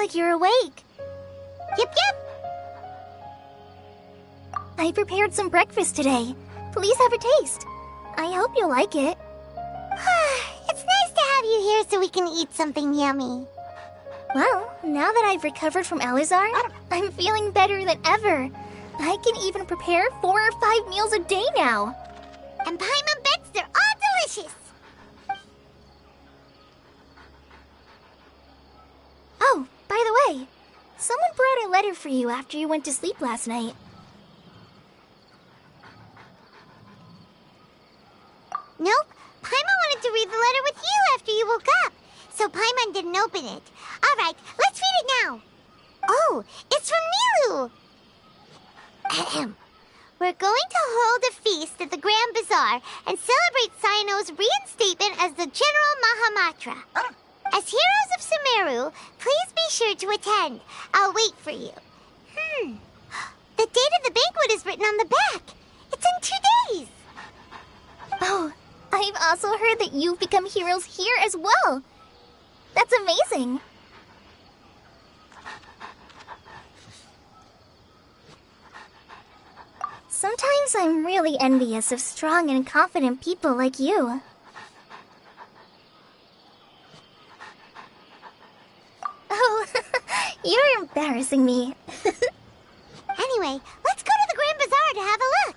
like you're awake. Yep. I prepared some breakfast today. Please have a taste. I hope you'll like it. It's nice to have you here so we can eat something yummy. Well, now that I've recovered from Elazar, I'm feeling better than ever. I can even prepare 4 or 5 meals a day now. And Paimon bets they're all delicious. Oh, by the way, someone brought a letter for you after you went to sleep last night. Nope. Paimon wanted to read the letter with you after you woke up, so Paimon didn't open it. All right, let's read it now. Oh, it's from Nilu. Ahem. We're going to hold a feast at the Grand Bazaar and celebrate Cyno's reinstatement as the General Mahamatra. As heroes of Sumeru, please be sure to attend. I'll wait for you. The date of the banquet is written on the back. It's in 2 days. Oh, I've also heard that you've become heroes here as well. That's amazing. Sometimes I'm really envious of strong and confident people like you. Oh, you're embarrassing me. Anyway, let's go to the Grand Bazaar to have a look.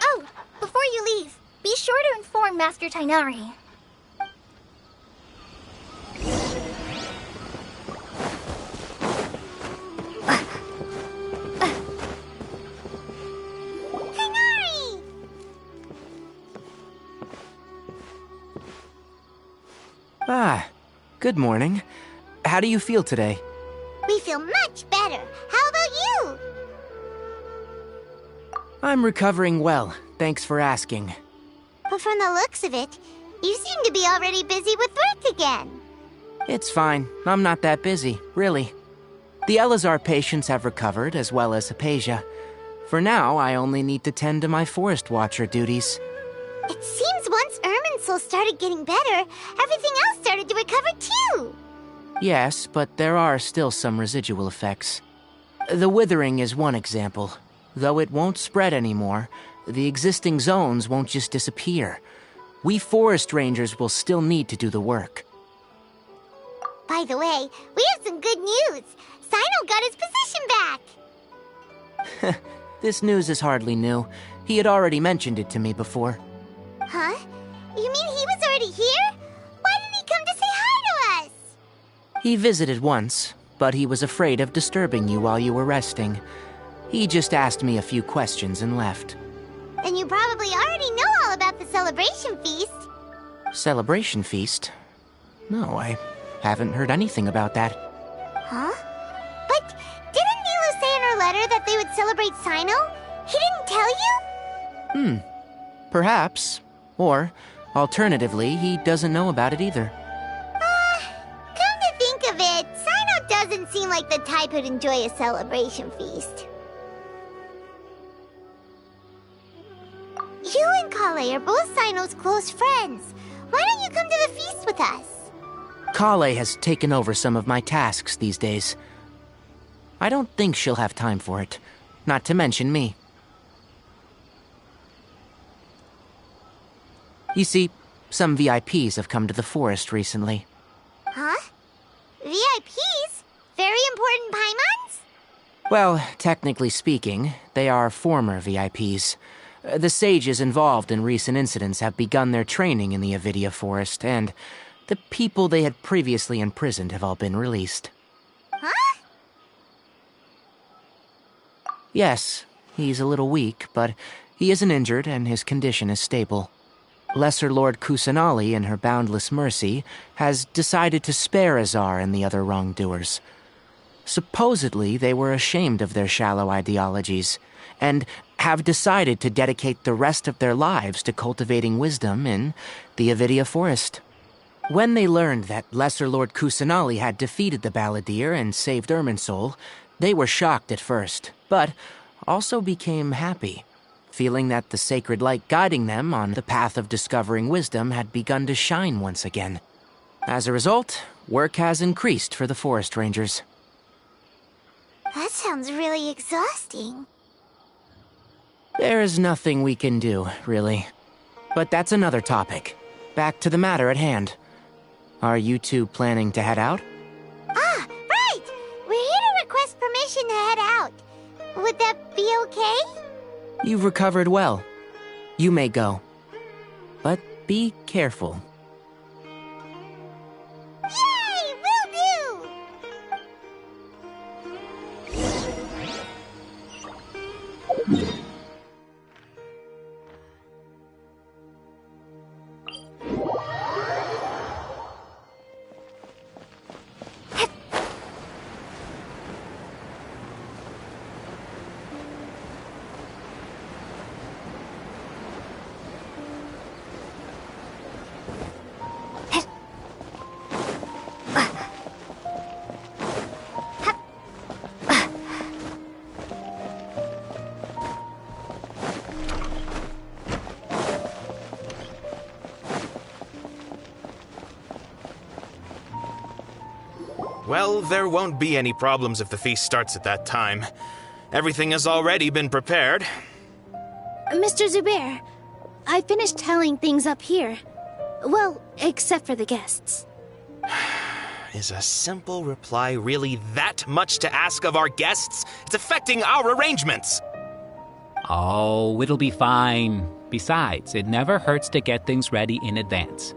Oh, before you leave, be sure to inform Master Tainari. Tainari! Ah, good morning. How do you feel today? We feel much better. How about you? I'm recovering well, thanks for asking. But from the looks of it, you seem to be already busy with work again. It's fine. I'm not that busy, really. The Elazar patients have recovered, as well as Hypatia. For now, I only need to tend to my Forest Watcher duties. It seems once Irminsul started getting better, everything else started to recover too. Yes, but there are still some residual effects. The withering is one example. Though it won't spread anymore, the existing zones won't just disappear. We forest rangers will still need to do the work. By the way, we have some good news. Cyno got his position back. This news is hardly new. He had already mentioned it to me before. Huh? You mean he was already here? Why didn't he come to say hi to us? He visited once, but he was afraid of disturbing you while you were resting. He just asked me a few questions and left. Then you probably already know all about the celebration feast. Celebration feast? No, I haven't heard anything about that. Huh? But didn't Nilu say in her letter that they would celebrate Cyno? He didn't tell you? Perhaps. Or, alternatively, he doesn't know about it either. Come to think of it, Cyno doesn't seem like the type who'd enjoy a celebration feast. You and Kale are both Cyno's close friends. Why don't you come to the feast with us? Kale has taken over some of my tasks these days. I don't think she'll have time for it. Not to mention me. You see, some VIPs have come to the forest recently. Huh? VIPs? Very important Paimons? Well, technically speaking, they are former VIPs. The sages involved in recent incidents have begun their training in the Avidia Forest, and the people they had previously imprisoned have all been released. Huh? Yes, he's a little weak, but he isn't injured and his condition is stable. Lesser Lord Kusanali, in her boundless mercy, has decided to spare Azar and the other wrongdoers. Supposedly, they were ashamed of their shallow ideologies, and have decided to dedicate the rest of their lives to cultivating wisdom in the Avidia Forest. When they learned that Lesser Lord Kusanali had defeated the Balladeer and saved Irminsul, they were shocked at first, but also became happy, feeling that the sacred light guiding them on the path of discovering wisdom had begun to shine once again. As a result, work has increased for the forest rangers. That sounds really exhausting. There's nothing we can do, really. But that's another topic. Back to the matter at hand. Are you two planning to head out? Ah, right! We're here to request permission to head out. Would that be okay? You've recovered well. You may go. But be careful. Yay! Will do! Well, there won't be any problems if the feast starts at that time. Everything has already been prepared. Mr. Zubair, I finished tallying things up here. Well, except for the guests. Is a simple reply really that much to ask of our guests? It's affecting our arrangements. Oh, it'll be fine. Besides, it never hurts to get things ready in advance.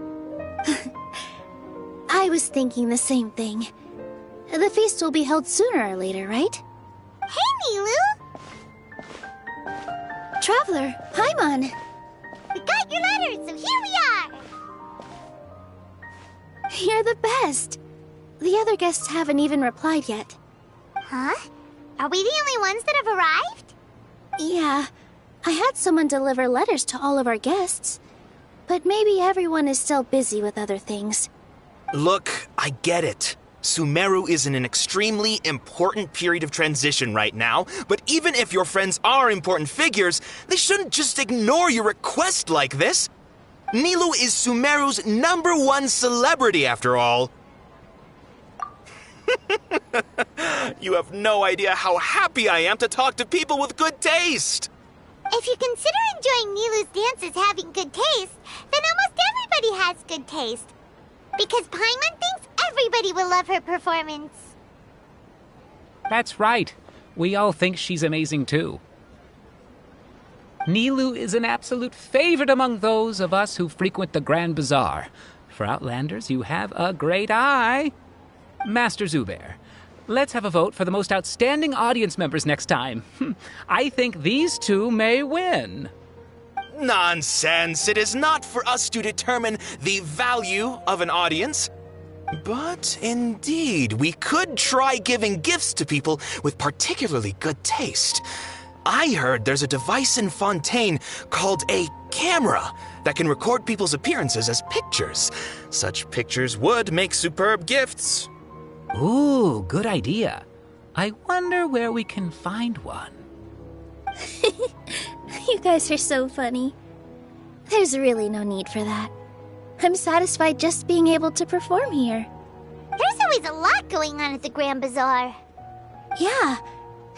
I was thinking the same thing. The feast will be held sooner or later, right? Hey, Nilu! Traveler, Paimon! We got your letters, so here we are! You're the best! The other guests haven't even replied yet. Huh? Are we the only ones that have arrived? Yeah, I had someone deliver letters to all of our guests. But maybe everyone is still busy with other things. Look, I get it. Sumeru is in an extremely important period of transition right now, but even if your friends are important figures, they shouldn't just ignore your request like this. Nilu is Sumeru's #1 celebrity, after all. You have no idea how happy I am to talk to people with good taste. If you consider enjoying Nilu's dances having good taste, then almost everybody has good taste. Because Paimon thinks everybody will love her performance. That's right. We all think she's amazing too. Nilu is an absolute favorite among those of us who frequent the Grand Bazaar. For Outlanders, you have a great eye. Master Zubair, let's have a vote for the most outstanding audience members next time. I think these two may win. Nonsense! It is not for us to determine the value of an audience. But indeed, we could try giving gifts to people with particularly good taste. I heard there's a device in Fontaine called a camera that can record people's appearances as pictures. Such pictures would make superb gifts. Ooh, good idea. I wonder where we can find one. You guys are so funny. There's really no need for that. I'm satisfied just being able to perform here. There's always a lot going on at the Grand Bazaar. Yeah,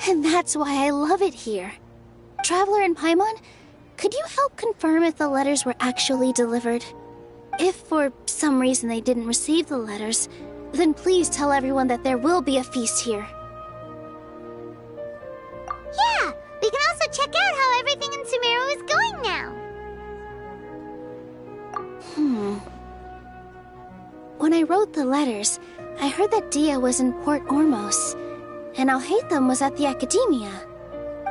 and that's why I love it here. Traveler and Paimon, could you help confirm if the letters were actually delivered? If for some reason they didn't receive the letters, then please tell everyone that there will be a feast here. Yeah, we can also check out how everything in Sumeru is going now. When I wrote the letters, I heard that Dia was in Port Ormos, and Alhaitham was at the Academia.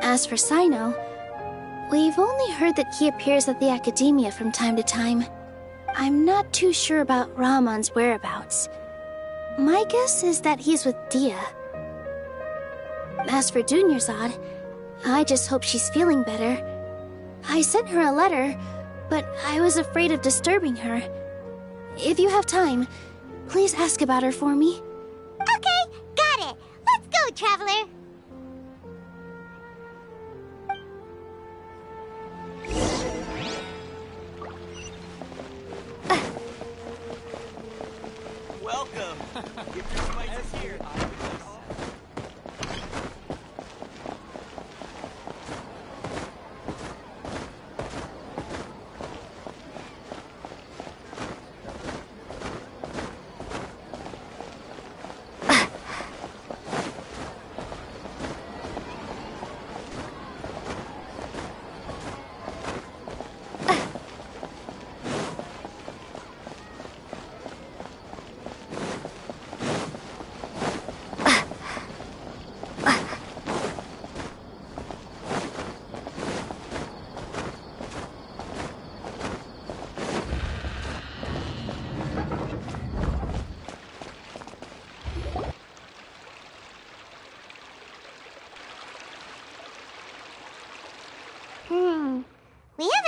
As for Sino, we've only heard that he appears at the Academia from time to time. I'm not too sure about Rahman's whereabouts. My guess is that he's with Dia. As for Dunyarzad, I just hope she's feeling better. I sent her a letter, but I was afraid of disturbing her. If you have time, please ask about her for me. Okay, got it. Let's go, Traveler. Welcome.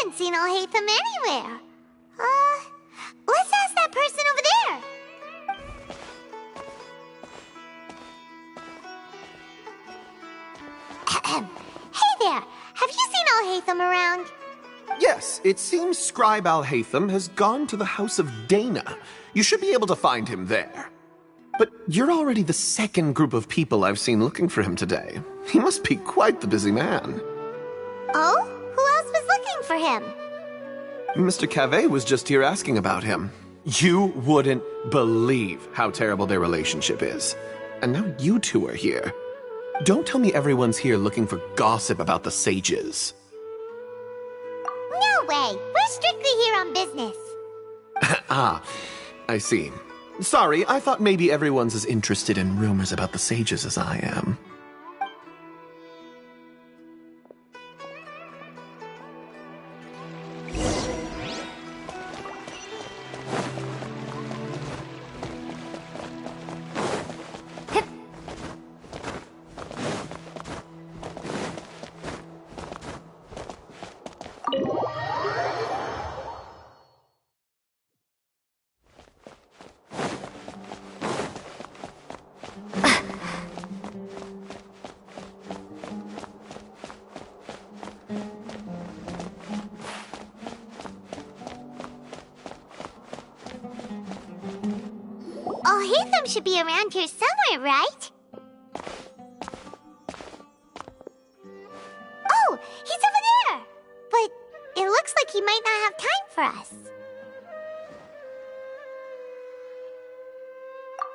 haven't seen Alhaitham anywhere. Let's ask that person over there. Hey there, have you seen Alhaitham around? Yes, it seems Scribe Alhaitham has gone to the House of Dana. You should be able to find him there. But you're already the second group of people I've seen looking for him today. He must be quite the busy man. Oh? Who else was looking for him? Mr. Cave was just here asking about him. You wouldn't believe how terrible their relationship is. And now you two are here. Don't tell me everyone's here looking for gossip about the sages. No way! We're strictly here on business. Ah, I see. Sorry, I thought maybe everyone's as interested in rumors about the sages as I am. Alhaitham should be around here somewhere, right? Oh, he's over there! But it looks like he might not have time for us.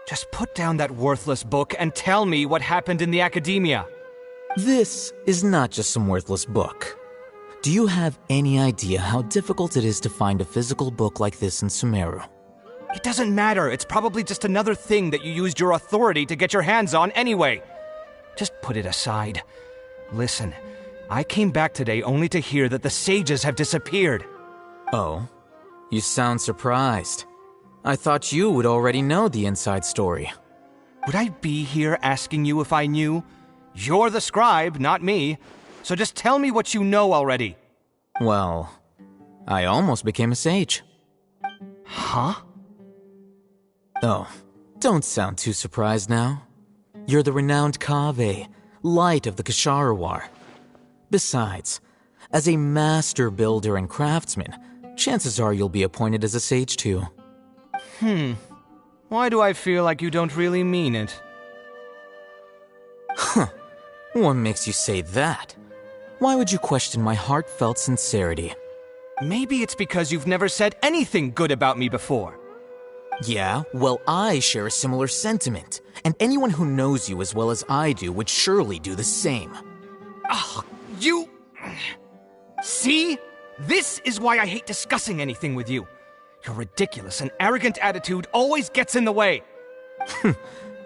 Just put down that worthless book and tell me what happened in the academia. This is not just some worthless book. Do you have any idea how difficult it is to find a physical book like this in Sumeru? It doesn't matter. It's probably just another thing that you used your authority to get your hands on anyway. Just put it aside. Listen, I came back today only to hear that the sages have disappeared. Oh, you sound surprised. I thought you would already know the inside story. Would I be here asking you if I knew? You're the scribe, not me. So just tell me what you know already. Well, I almost became a sage. Huh? Oh, don't sound too surprised now. You're the renowned Kaveh, light of the Ksharawar. Besides, as a master builder and craftsman, chances are you'll be appointed as a sage too. Why do I feel like you don't really mean it? Huh. What makes you say that? Why would you question my heartfelt sincerity? Maybe it's because you've never said anything good about me before. Yeah, well, I share a similar sentiment, and anyone who knows you as well as I do would surely do the same. Ugh, you... See? This is why I hate discussing anything with you. Your ridiculous and arrogant attitude always gets in the way.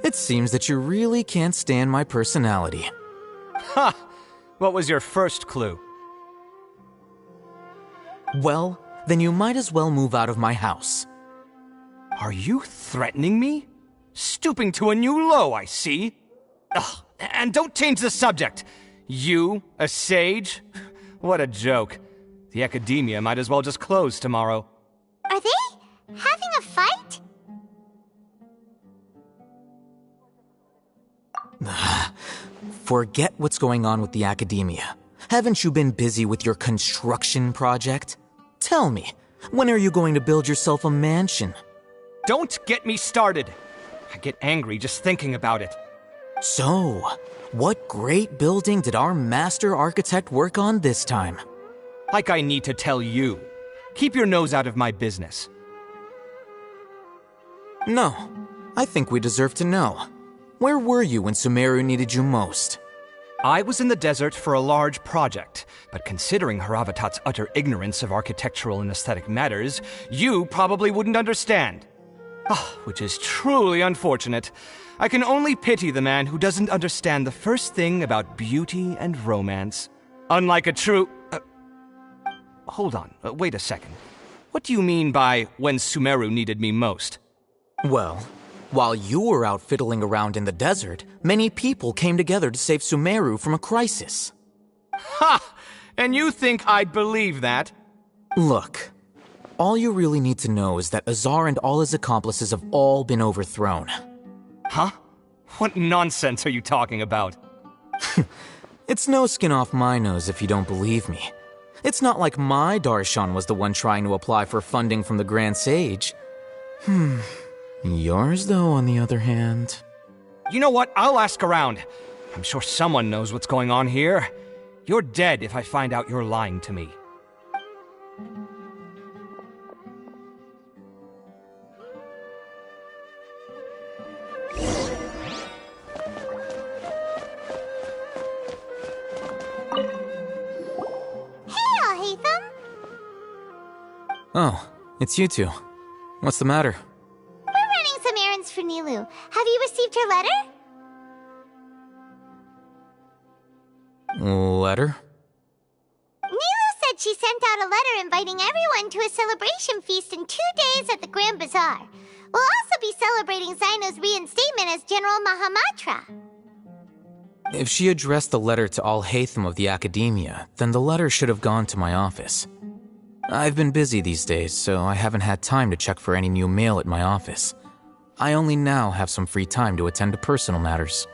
It seems that you really can't stand my personality. Ha! What was your first clue? Well, then you might as well move out of my house. Are you threatening me? Stooping to a new low, I see. Ugh, and don't change the subject. You, a sage? What a joke. The academia might as well just close tomorrow. Are they having a fight? Forget what's going on with the academia. Haven't you been busy with your construction project? Tell me, when are you going to build yourself a mansion? Don't get me started. I get angry just thinking about it. So, what great building did our master architect work on this time? Like I need to tell you. Keep your nose out of my business. No, I think we deserve to know. Where were you when Sumeru needed you most? I was in the desert for a large project, but considering Haravatat's utter ignorance of architectural and aesthetic matters, you probably wouldn't understand. Which is truly unfortunate. I can only pity the man who doesn't understand the first thing about beauty and romance. Unlike a true... hold on, wait a second. What do you mean by when Sumeru needed me most? Well, while you were out fiddling around in the desert, many people came together to save Sumeru from a crisis. Ha! And you think I'd believe that? Look, all you really need to know is that Azar and all his accomplices have all been overthrown. Huh? What nonsense are you talking about? It's no skin off my nose if you don't believe me. It's not like my Darshan was the one trying to apply for funding from the Grand Sage. Yours, though, on the other hand... You know what? I'll ask around. I'm sure someone knows what's going on here. You're dead if I find out you're lying to me. Oh, it's you two. What's the matter? We're running some errands for Nilou. Have you received her letter? Letter? Nilou said she sent out a letter inviting everyone to a celebration feast in 2 days at the Grand Bazaar. We'll also be celebrating Zaino's reinstatement as General Mahamatra. If she addressed the letter to all Hatham of the Academia, then the letter should have gone to my office. I've been busy these days, so I haven't had time to check for any new mail at my office. I only now have some free time to attend to personal matters.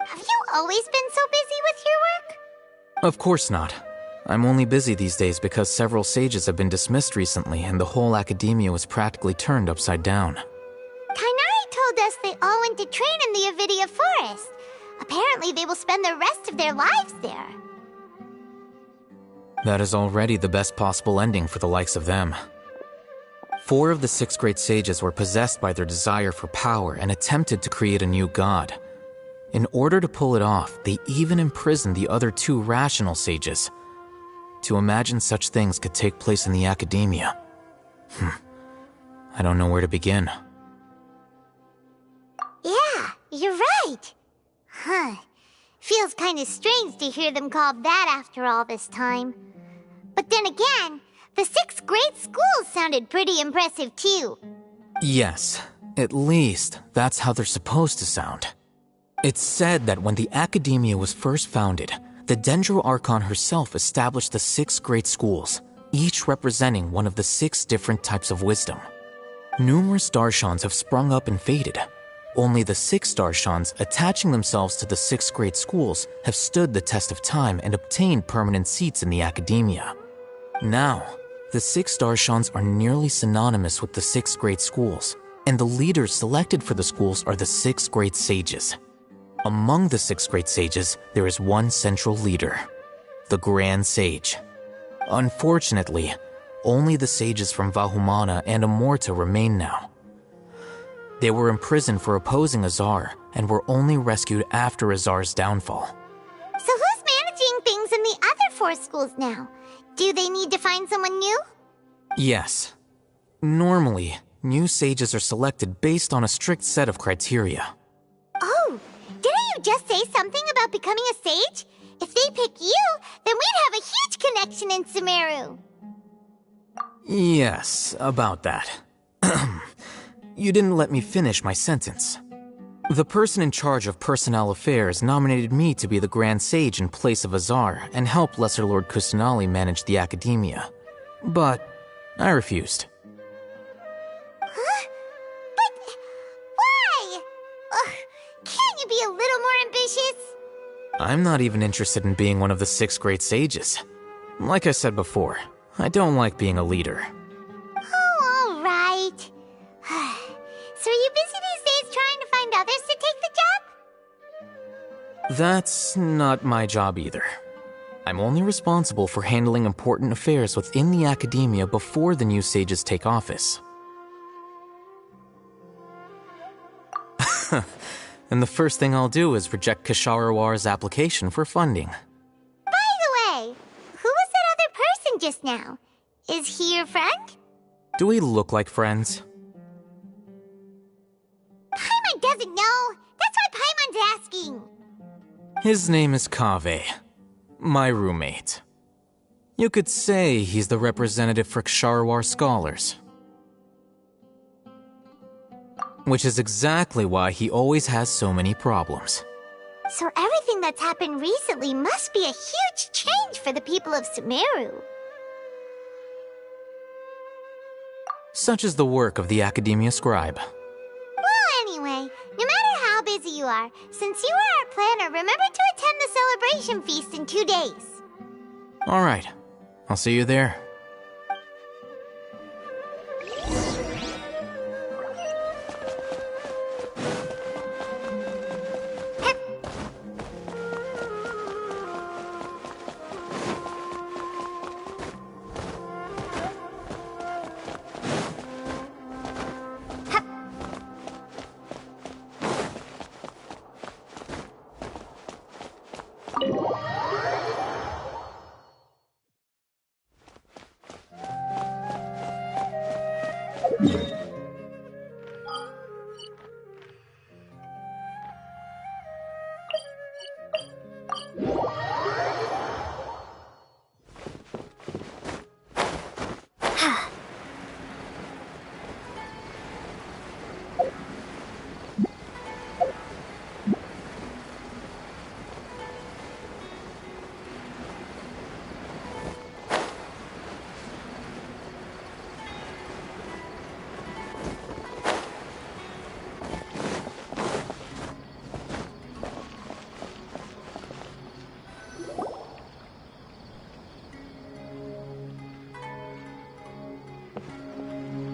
Have you always been so busy with your work? Of course not. I'm only busy these days because several sages have been dismissed recently and the whole Academia was practically turned upside down. Kainari told us they all went to train in the Avidia Forest. Apparently they will spend the rest of their lives there. That is already the best possible ending for the likes of them. 4 of the 6 great sages were possessed by their desire for power and attempted to create a new god. In order to pull it off, they even imprisoned the other 2 rational sages. To imagine such things could take place in the Academia. I don't know where to begin. Yeah, you're right. Feels kind of strange to hear them called that after all this time. But then again, the 6 great schools sounded pretty impressive too. Yes, at least that's how they're supposed to sound. It's said that when the Academia was first founded, the Dendro Archon herself established the 6 great schools, each representing one of the 6 different types of wisdom. Numerous Darshans have sprung up and faded. Only the 6 Darshans attaching themselves to the 6 great schools have stood the test of time and obtained permanent seats in the Academia. Now, the 6 Darshans are nearly synonymous with the 6 great schools, and the leaders selected for the schools are the 6 great sages. Among the 6 great sages, there is one central leader, the Grand Sage. Unfortunately, only the sages from Vahumana and Amorta remain now. They were imprisoned for opposing Azar and were only rescued after Azar's downfall. So who's managing things in the other 4 schools now? Do they need to find someone new? Yes. Normally, new sages are selected based on a strict set of criteria. Oh, didn't you just say something about becoming a sage? If they pick you, then we'd have a huge connection in Sumeru. Yes, about that. You didn't let me finish my sentence. The person in charge of personnel affairs nominated me to be the Grand Sage in place of Azar and help Lesser Lord Kusanali manage the Academia. But I refused. Huh? But why? Can't you be a little more ambitious? I'm not even interested in being one of the 6 great sages. Like I said before, I don't like being a leader. Oh, all right. So are you busy these days trying to find others to take the job? That's not my job either. I'm only responsible for handling important affairs within the Academia before the new sages take office. And the first thing I'll do is reject Kasharawar's application for funding. By the way, who was that other person just now? Is he your friend? Do we look like friends? Paimon doesn't know. That's why Paimon's asking. His name is Kaveh, my roommate. You could say he's the representative for Ksharawar scholars. Which is exactly why he always has so many problems. So everything that's happened recently must be a huge change for the people of Sumeru. Such is the work of the Academia Scribe. Well, anyway, no matter how busy you are, since you are our planner, remember to attend the celebration feast in 2 days. All right. I'll see you there.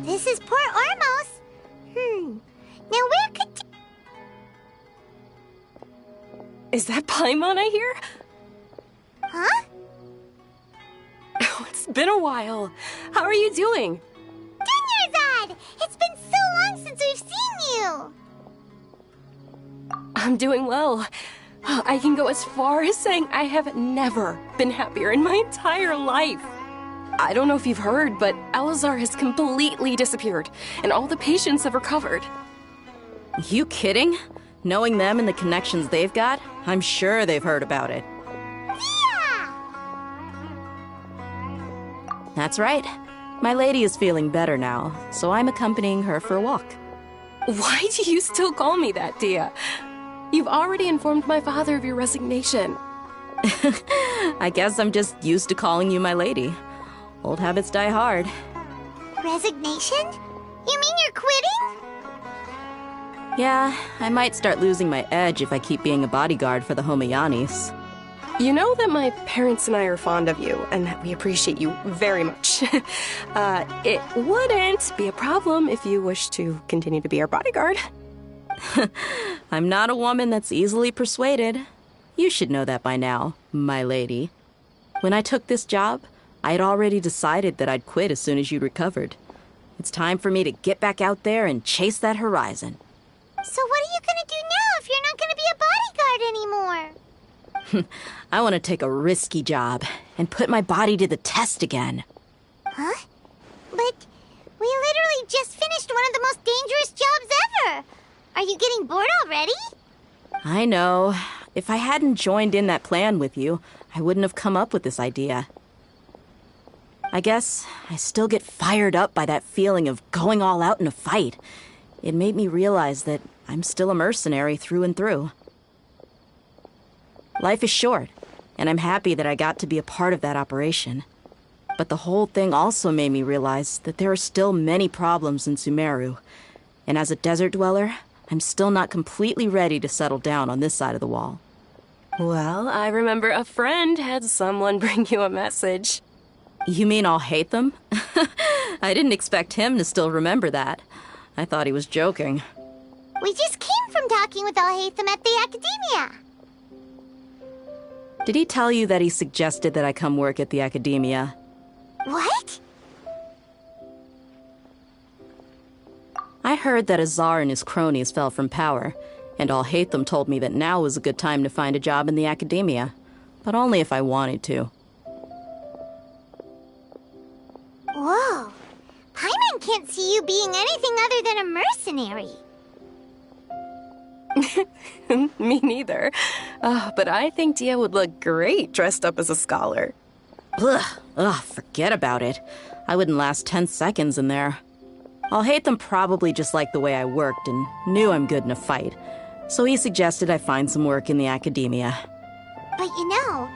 This is Port Ormos. Now where could... Is that Paimon I hear? Huh? Oh, it's been a while. How are you doing? Dunyarzad! It's been so long since we've seen you! I'm doing well. I can go as far as saying I have never been happier in my entire life. I don't know if you've heard, but Alizar has completely disappeared, and all the patients have recovered. You kidding? Knowing them and the connections they've got, I'm sure they've heard about it. Yeah! That's right. My lady is feeling better now, so I'm accompanying her for a walk. Why do you still call me that, Dia? You've already informed my father of your resignation. I guess I'm just used to calling you my lady. Old habits die hard. Resignation? You mean you're quitting? Yeah, I might start losing my edge if I keep being a bodyguard for the Homayanis. You know that my parents and I are fond of you, and that we appreciate you very much. It wouldn't be a problem if you wish to continue to be our bodyguard. I'm not a woman that's easily persuaded. You should know that by now, my lady. When I took this job, I had already decided that I'd quit as soon as you recovered. It's time for me to get back out there and chase that horizon. So what are you gonna do now if you're not gonna be a bodyguard anymore? I want to take a risky job and put my body to the test again. Huh? But we literally just finished one of the most dangerous jobs ever! Are you getting bored already? I know. If I hadn't joined in that plan with you, I wouldn't have come up with this idea. I guess I still get fired up by that feeling of going all out in a fight. It made me realize that I'm still a mercenary through and through. Life is short, and I'm happy that I got to be a part of that operation. But the whole thing also made me realize that there are still many problems in Sumeru. And as a desert dweller, I'm still not completely ready to settle down on this side of the wall. Well, I remember a friend had someone bring you a message. You mean I'll hate them? I didn't expect him to still remember that. I thought he was joking. We just came from talking with Alhaitham at the Academia. Did he tell you that he suggested that I come work at the Academia? What? I heard that Azar and his cronies fell from power, and Alhaitham told me that now was a good time to find a job in the Academia, but only if I wanted to. Whoa. Paimon can't see you being anything other than a mercenary. Me neither. But I think Dia would look great dressed up as a scholar. Ugh, forget about it. I wouldn't last 10 seconds in there. Alhaitham probably just liked the way I worked and knew I'm good in a fight, so he suggested I find some work in the Academia. But you know,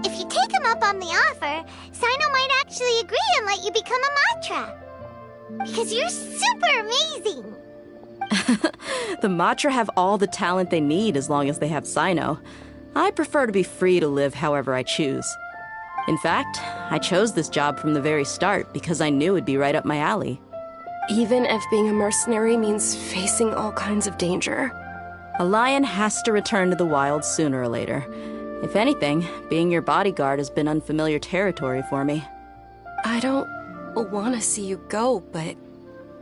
if you take him up on the offer, Sino might actually agree and let you become a Matra. Because you're super amazing! The Matra have all the talent they need as long as they have Sino. I prefer to be free to live however I choose. In fact, I chose this job from the very start because I knew it'd be right up my alley. Even if being a mercenary means facing all kinds of danger. A lion has to return to the wild sooner or later. If anything, being your bodyguard has been unfamiliar territory for me. I don't want to see you go, but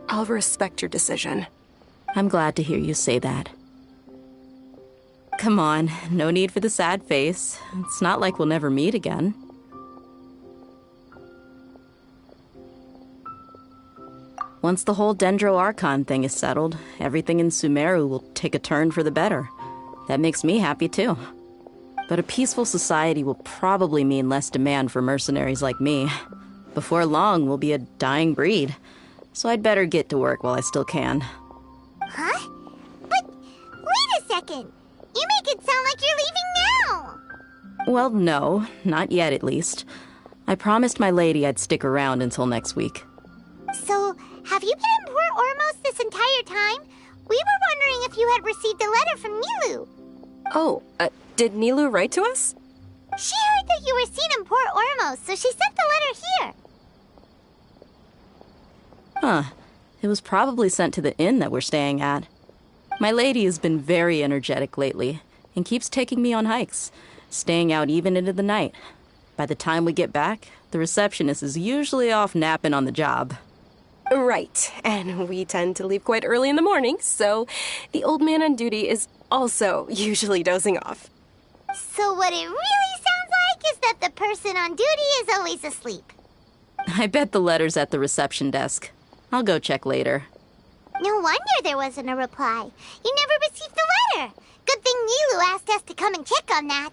I'll respect your decision. I'm glad to hear you say that. Come on, no need for the sad face. It's not like we'll never meet again. Once the whole Dendro Archon thing is settled, everything in Sumeru will take a turn for the better. That makes me happy too. But a peaceful society will probably mean less demand for mercenaries like me. Before long, we'll be a dying breed. So I'd better get to work while I still can. Huh? But wait a second! You make it sound like you're leaving now! Well, no, not yet at least. I promised my lady I'd stick around until next week. So, have you been in Port Ormos this entire time? We were wondering if you had received a letter from Nilou. Oh, did Nilou write to us? She heard that you were seen in Port Ormos, so she sent the letter here. Huh. It was probably sent to the inn that we're staying at. My lady has been very energetic lately and keeps taking me on hikes, staying out even into the night. By the time we get back, the receptionist is usually off napping on the job. Right, and we tend to leave quite early in the morning, so the old man on duty is also usually dozing off. So what it really sounds like is that the person on duty is always asleep. I bet the letter's at the reception desk. I'll go check later. No wonder there wasn't a reply. You never received the letter. Good thing Nilou asked us to come and check on that.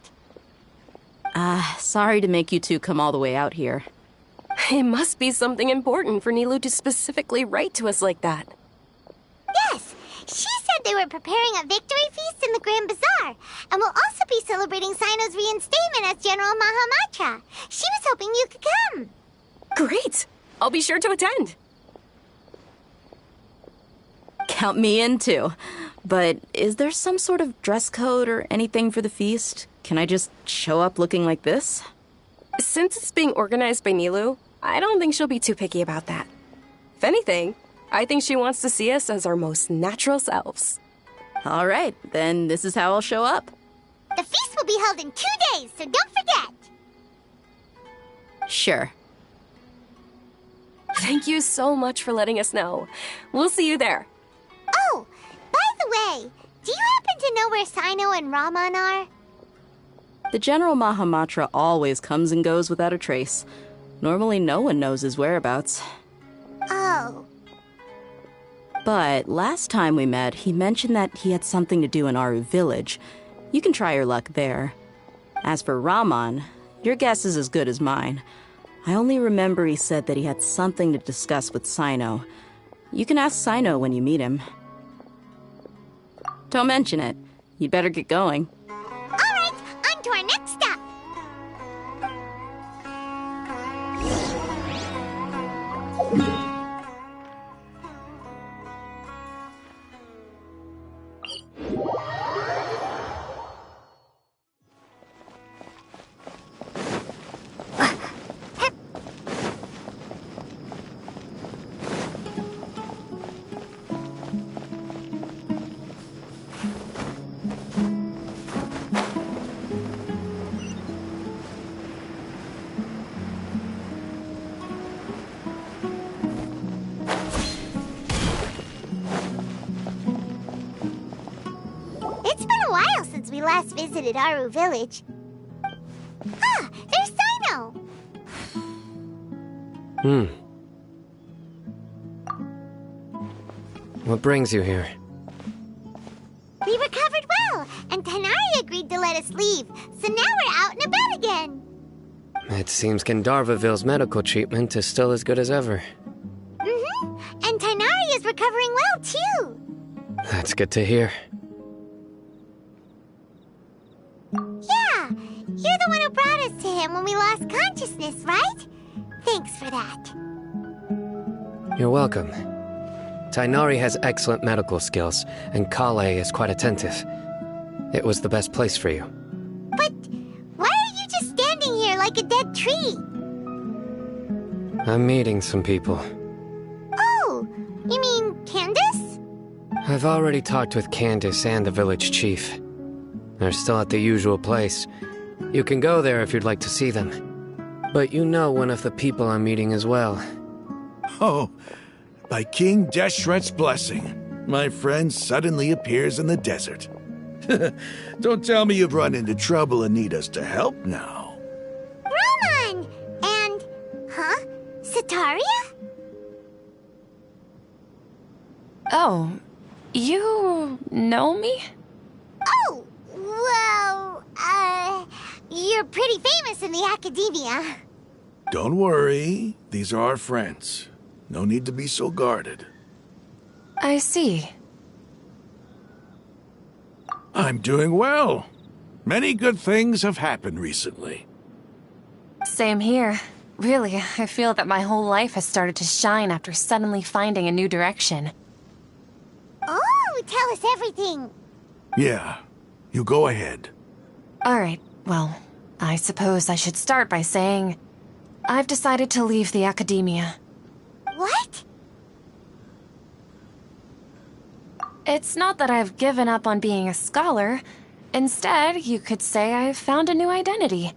Sorry to make you two come all the way out here. It must be something important for Nilou to specifically write to us like that. Yes, she said they were preparing a victory feast in the Grand Bazaar, and will also be celebrating Sino's reinstatement as General Mahamatra. She was hoping you could come. Great! I'll be sure to attend. Count me in too. But is there some sort of dress code or anything for the feast? Can I just show up looking like this? Since it's being organized by Nilou, I don't think she'll be too picky about that. If anything, I think she wants to see us as our most natural selves. All right, then this is how I'll show up. The feast will be held in 2 days, so don't forget. Sure. Thank you so much for letting us know. We'll see you there. Oh, by the way, do you happen to know where Sino and Raman are? The General Mahamatra always comes and goes without a trace. Normally no one knows his whereabouts. Oh. But last time we met, he mentioned that he had something to do in Aru village. You can try your luck there. As for Raman, your guess is as good as mine. I only remember he said that he had something to discuss with Sino. You can ask Sino when you meet him. Don't mention it. You'd better get going. All right, on to our next stop. It's been a while since we last visited Aru village. Ah, there's Sino! What brings you here? We recovered well, and Tanari agreed to let us leave, so now we're out and about again. It seems Gandharvaville's medical treatment is still as good as ever. And Tanari is recovering well, too. That's good to hear. Yeah, you're the one who brought us to him when we lost consciousness, right? Thanks for that. You're welcome. Tainari has excellent medical skills, and Kale is quite attentive. It was the best place for you. But why are you just standing here like a dead tree? I'm meeting some people. Oh, you mean Candace? I've already talked with Candace and the village chief. They're still at the usual place. You can go there if you'd like to see them. But you know one of the people I'm meeting as well. Oh, by King Deshret's blessing, my friend suddenly appears in the desert. Don't tell me you've run into trouble and need us to help now. Roman! And... huh? Sataria? Oh, you know me? Oh, well, you're pretty famous in the academia. Don't worry, these are our friends. No need to be so guarded. I see. I'm doing well. Many good things have happened recently. Same here. Really, I feel that my whole life has started to shine after suddenly finding a new direction. Oh, tell us everything. Yeah, you go ahead. Alright, well, I suppose I should start by saying I've decided to leave the academia. What? It's not that I've given up on being a scholar. Instead, you could say I've found a new identity.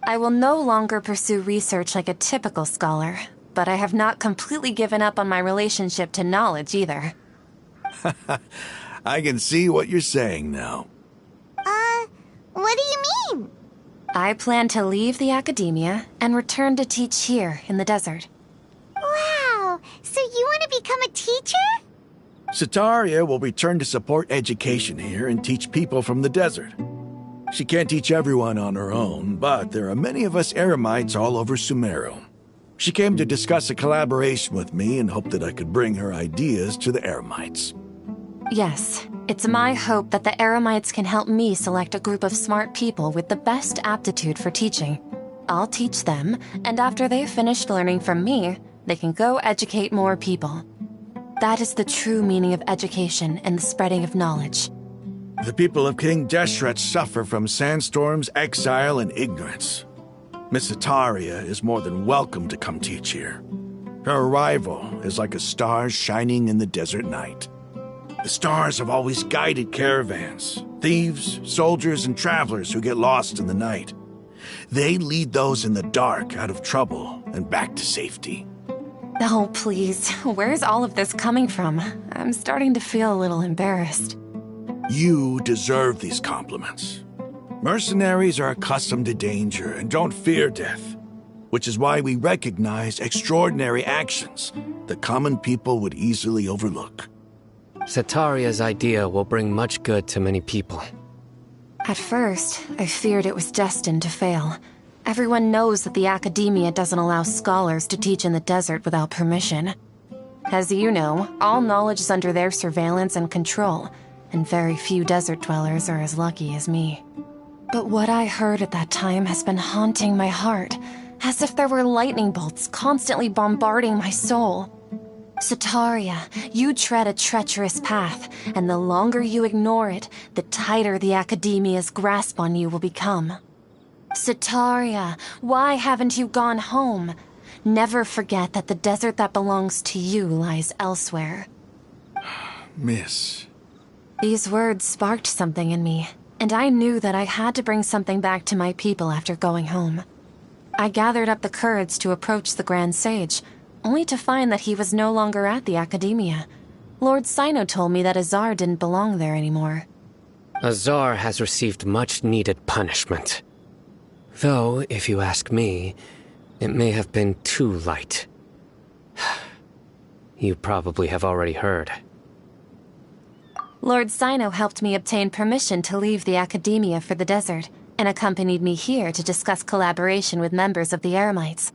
I will no longer pursue research like a typical scholar, but I have not completely given up on my relationship to knowledge either. I can see what you're saying now. What do you mean? I plan to leave the academia and return to teach here in the desert. Wow, so you want to become a teacher? Sataria will return to support education here and teach people from the desert. She can't teach everyone on her own, but there are many of us Eremites all over Sumeru. She came to discuss a collaboration with me and hoped that I could bring her ideas to the Eremites. Yes, it's my hope that the Eremites can help me select a group of smart people with the best aptitude for teaching. I'll teach them, and after they've finished learning from me, they can go educate more people. That is the true meaning of education and the spreading of knowledge. The people of King Deshret suffer from sandstorms, exile, and ignorance. Miss Sataria is more than welcome to come teach here. Her arrival is like a star shining in the desert night. The stars have always guided caravans, thieves, soldiers, and travelers who get lost in the night. They lead those in the dark out of trouble and back to safety. Oh, please. Where's all of this coming from? I'm starting to feel a little embarrassed. You deserve these compliments. Mercenaries are accustomed to danger and don't fear death, which is why we recognize extraordinary actions that common people would easily overlook. Sataria's idea will bring much good to many people. At first, I feared it was destined to fail. Everyone knows that the academia doesn't allow scholars to teach in the desert without permission. As you know, all knowledge is under their surveillance and control, and very few desert dwellers are as lucky as me. But what I heard at that time has been haunting my heart, as if there were lightning bolts constantly bombarding my soul. Sataria, you tread a treacherous path, and the longer you ignore it, the tighter the academia's grasp on you will become. Sataria, why haven't you gone home? Never forget that the desert that belongs to you lies elsewhere. Miss. These words sparked something in me, and I knew that I had to bring something back to my people after going home. I gathered up the courage to approach the Grand Sage, only to find that he was no longer at the academia. Lord Sino told me that Azar didn't belong there anymore. Azar has received much-needed punishment. Though, if you ask me, it may have been too light. You probably have already heard. Lord Sino helped me obtain permission to leave the academia for the desert, and accompanied me here to discuss collaboration with members of the Eremites.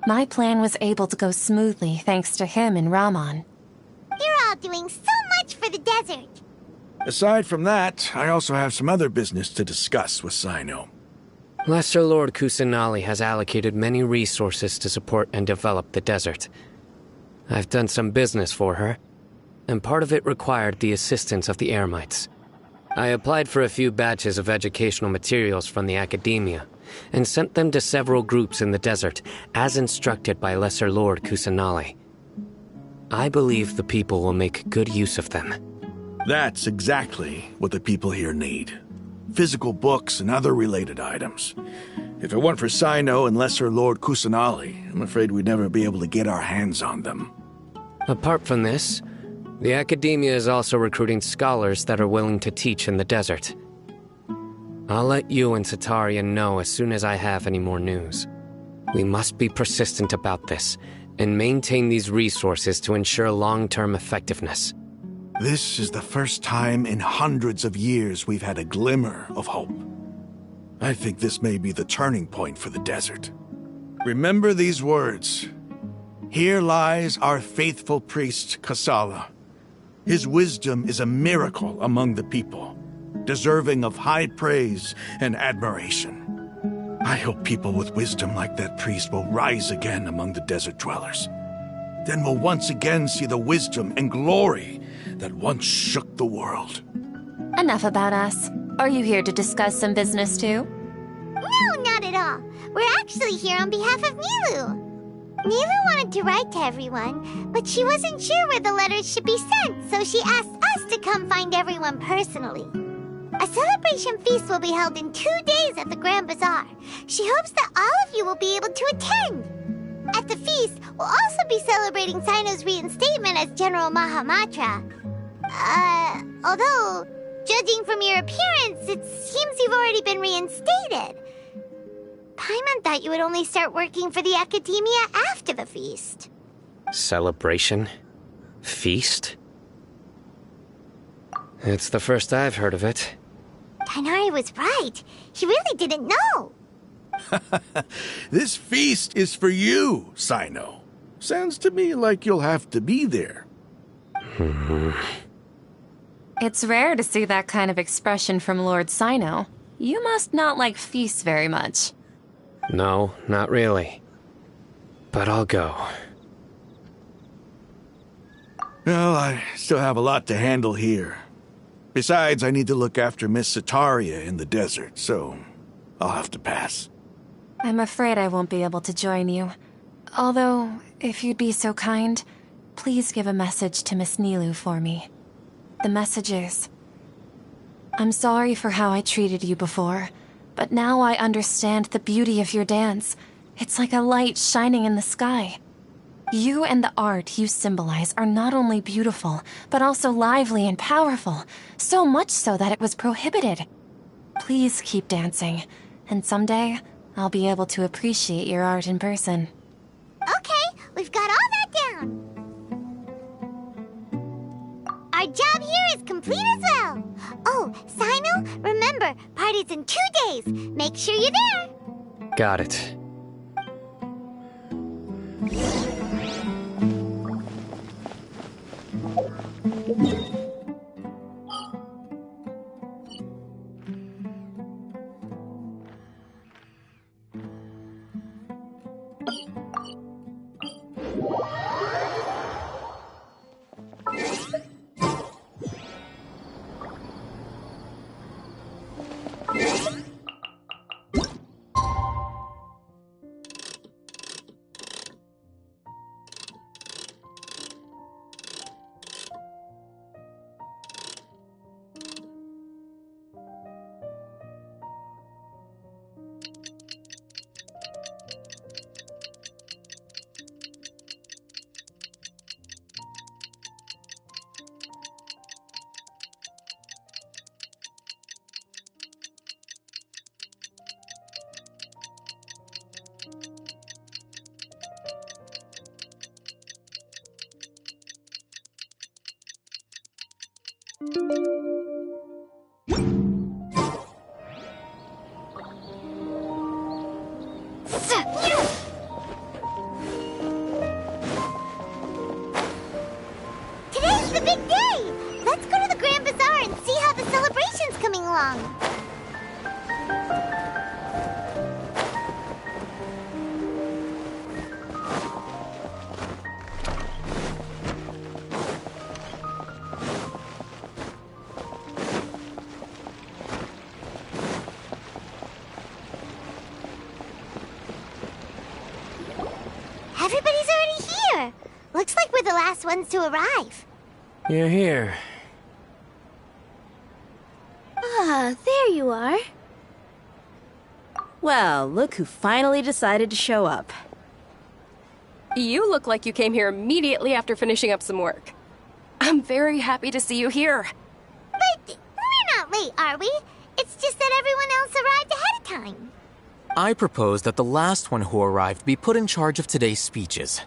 My plan was able to go smoothly thanks to him and Rahman. You're all doing so much for the desert. Aside from that, I also have some other business to discuss with Sino. Lesser Lord Kusanali has allocated many resources to support and develop the desert. I've done some business for her, and part of it required the assistance of the Eremites. I applied for a few batches of educational materials from the Academia, and sent them to several groups in the desert, as instructed by Lesser Lord Kusanali. I believe the people will make good use of them. That's exactly what the people here need. Physical books and other related items. If it weren't for Sino and Lesser Lord Kusanali, I'm afraid we'd never be able to get our hands on them. Apart from this, the Academia is also recruiting scholars that are willing to teach in the desert. I'll let you and Satarian know as soon as I have any more news. We must be persistent about this, and maintain these resources to ensure long-term effectiveness. This is the first time in hundreds of years we've had a glimmer of hope. I think this may be the turning point for the desert. Remember these words. Here lies our faithful priest, Kasala. His wisdom is a miracle among the people, deserving of high praise and admiration. I hope people with wisdom like that priest will rise again among the desert dwellers. Then we'll once again see the wisdom and glory that once shook the world. Enough about us. Are you here to discuss some business too? No, not at all. We're actually here on behalf of Milu. Milu wanted to write to everyone, but she wasn't sure where the letters should be sent, so she asked us to come find everyone personally. A celebration feast will be held in 2 days at the Grand Bazaar. She hopes that all of you will be able to attend. At the feast, we'll also be celebrating Sino's reinstatement as General Mahamatra. Although, judging from your appearance, it seems you've already been reinstated. Paimon thought you would only start working for the Academia after the feast. Celebration? Feast? It's the first I've heard of it. Tighnari was right. He really didn't know. This feast is for you, Sino. Sounds to me like you'll have to be there. It's rare to see that kind of expression from Lord Sino. You must not like feasts very much. No, not really. But I'll go. Well, I still have a lot to handle here. Besides, I need to look after Miss Sataria in the desert, so I'll have to pass. I'm afraid I won't be able to join you. Although, if you'd be so kind, please give a message to Miss Nilu for me. The message is, I'm sorry for how I treated you before, but now I understand the beauty of your dance. It's like a light shining in the sky. You and the art you symbolize are not only beautiful, but also lively and powerful, so much so that it was prohibited. Please keep dancing, and someday I'll be able to appreciate your art in person. Okay, we've got all that down. Our job here is complete as well. Oh, Sino, remember, party's in 2 days. Make sure you're there. Got it. Today's the big day! Let's go to the Grand Bazaar and see how the celebration's coming along. Looks like we're the last ones to arrive. You're here. Ah, there you are. Well, look who finally decided to show up. You look like you came here immediately after finishing up some work. I'm very happy to see you here. But we're not late, are we? It's just that everyone else arrived ahead of time. I propose that the last one who arrived be put in charge of today's speeches.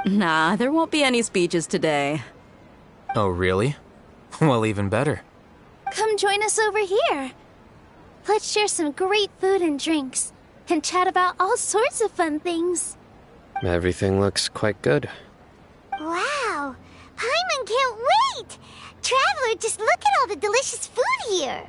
Nah, there won't be any speeches today. Oh, really? Well, even better. Come join us over here. Let's share some great food and drinks, and chat about all sorts of fun things. Everything looks quite good. Wow! Paimon can't wait! Traveler, just look at all the delicious food here!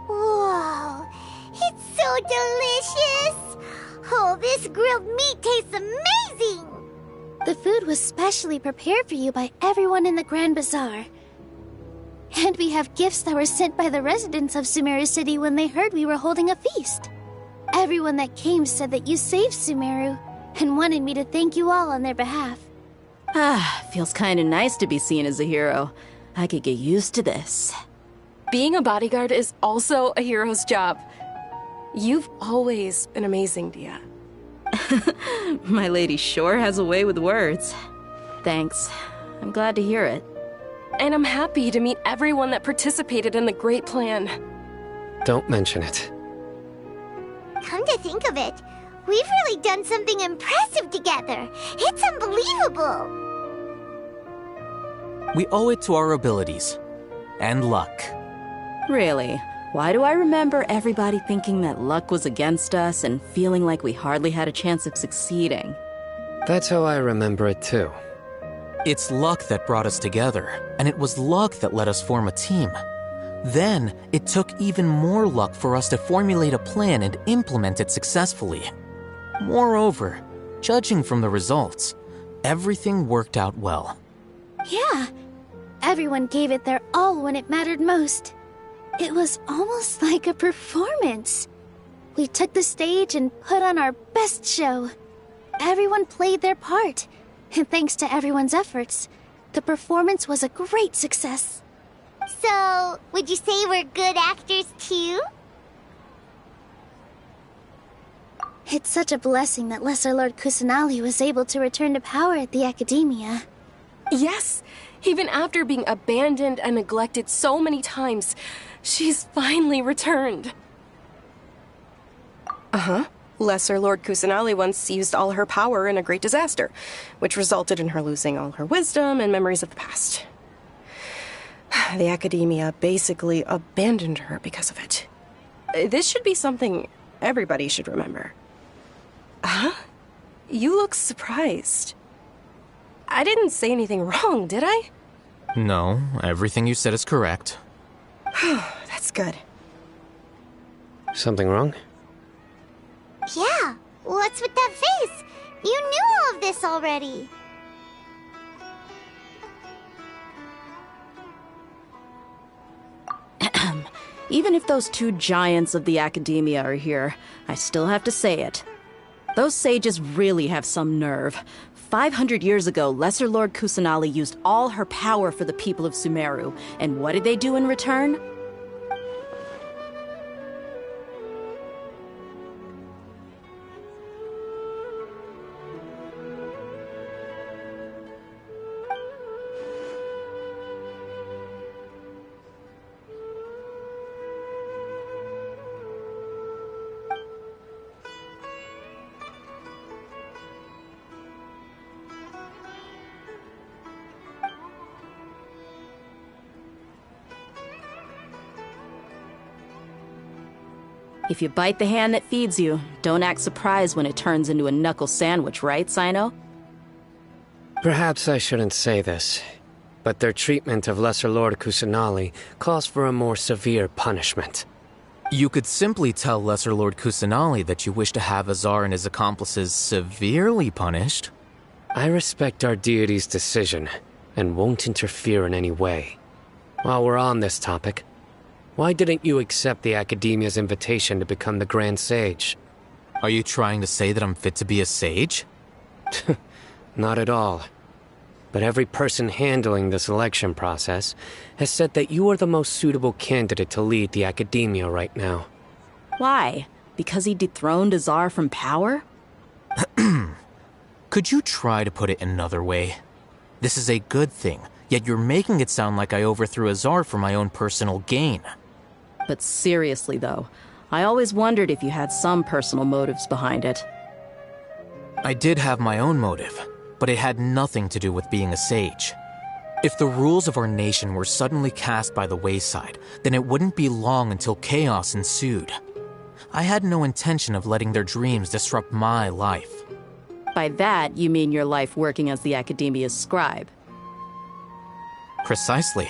Whoa! It's so delicious! Oh, this grilled meat tastes amazing! The food was specially prepared for you by everyone in the Grand Bazaar. And we have gifts that were sent by the residents of Sumeru City when they heard we were holding a feast. Everyone that came said that you saved Sumeru, and wanted me to thank you all on their behalf. Feels kinda nice to be seen as a hero. I could get used to this. Being a bodyguard is also a hero's job. You've always been amazing, Dia. My lady sure has a way with words. Thanks. I'm glad to hear it. And I'm happy to meet everyone that participated in the great plan. Don't mention it. Come to think of it, we've really done something impressive together. It's unbelievable. We owe it to our abilities. And luck. Really? Why do I remember everybody thinking that luck was against us and feeling like we hardly had a chance of succeeding? That's how I remember it too. It's luck that brought us together, and it was luck that let us form a team. Then, it took even more luck for us to formulate a plan and implement it successfully. Moreover, judging from the results, everything worked out well. Yeah, everyone gave it their all when it mattered most. It was almost like a performance. We took the stage and put on our best show. Everyone played their part, and thanks to everyone's efforts, the performance was a great success. So, would you say we're good actors too? It's such a blessing that Lesser Lord Kusanali was able to return to power at the Academia. Yes! Even after being abandoned and neglected so many times, she's finally returned. Lesser Lord Kusanali once used all her power in a great disaster, which resulted in her losing all her wisdom and memories of the past. The Academia basically abandoned her because of it. This should be something everybody should remember. You look surprised. I didn't say anything wrong, did I? No, everything you said is correct. That's good. Something wrong? Yeah, what's with that face? You knew all of this already. Even if those two giants of the Academia are here, I still have to say it. Those sages really have some nerve. 500 years ago, Lesser Lord Kusanali used all her power for the people of Sumeru, and what did they do in return? If you bite the hand that feeds you, don't act surprised when it turns into a knuckle sandwich, right, Sino? Perhaps I shouldn't say this, but their treatment of Lesser Lord Kusanali calls for a more severe punishment. You could simply tell Lesser Lord Kusanali that you wish to have Azar and his accomplices severely punished. I respect our deity's decision, and won't interfere in any way. While we're on this topic, why didn't you accept the Academia's invitation to become the Grand Sage? Are you trying to say that I'm fit to be a sage? Not at all. But every person handling the selection process has said that you are the most suitable candidate to lead the Academia right now. Why? Because he dethroned Azar from power? Could you try to put it another way? This is a good thing, yet you're making it sound like I overthrew Azar for my own personal gain. But seriously, though, I always wondered if you had some personal motives behind it. I did have my own motive, but it had nothing to do with being a sage. If the rules of our nation were suddenly cast by the wayside, then it wouldn't be long until chaos ensued. I had no intention of letting their dreams disrupt my life. By that, you mean your life working as the Academia's scribe. Precisely.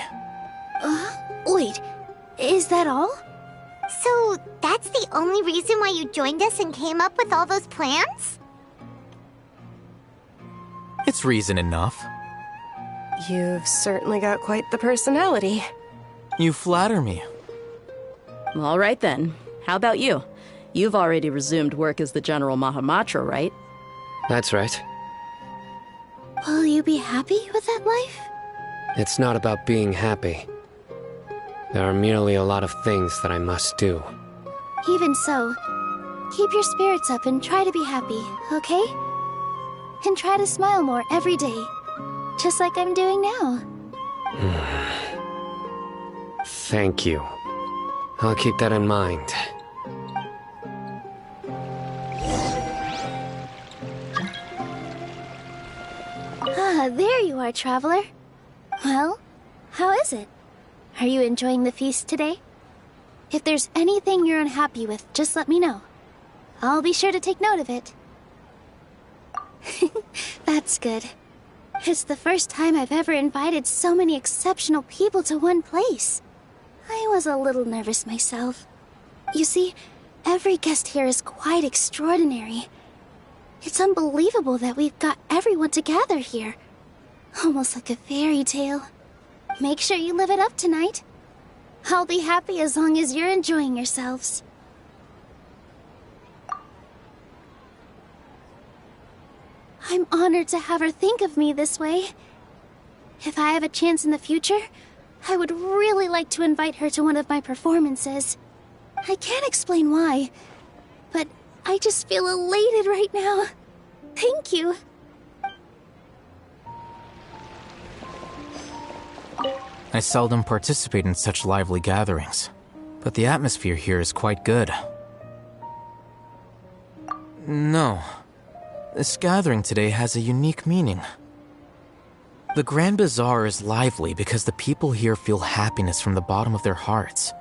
Wait, is that all? So, that's the only reason why you joined us and came up with all those plans? It's reason enough. You've certainly got quite the personality. You flatter me. All right then. How about you? You've already resumed work as the General Mahamatra, right? That's right. Will you be happy with that life? It's not about being happy. There are merely a lot of things that I must do. Even so, keep your spirits up and try to be happy, okay? And try to smile more every day, just like I'm doing now. Thank you. I'll keep that in mind. Ah, there you are, traveler. Well, how is it? Are you enjoying the feast today? If there's anything you're unhappy with, just let me know. I'll be sure to take note of it. That's good. It's the first time I've ever invited so many exceptional people to one place. I was a little nervous myself. You see, every guest here is quite extraordinary. It's unbelievable that we've got everyone together here. Almost like a fairy tale. Make sure you live it up tonight. I'll be happy as long as you're enjoying yourselves. I'm honored to have her think of me this way. If I have a chance in the future, I would really like to invite her to one of my performances. I can't explain why, but I just feel elated right now. Thank you. I seldom participate in such lively gatherings, but the atmosphere here is quite good. No. This gathering today has a unique meaning. The Grand Bazaar is lively because the people here feel happiness from the bottom of their hearts,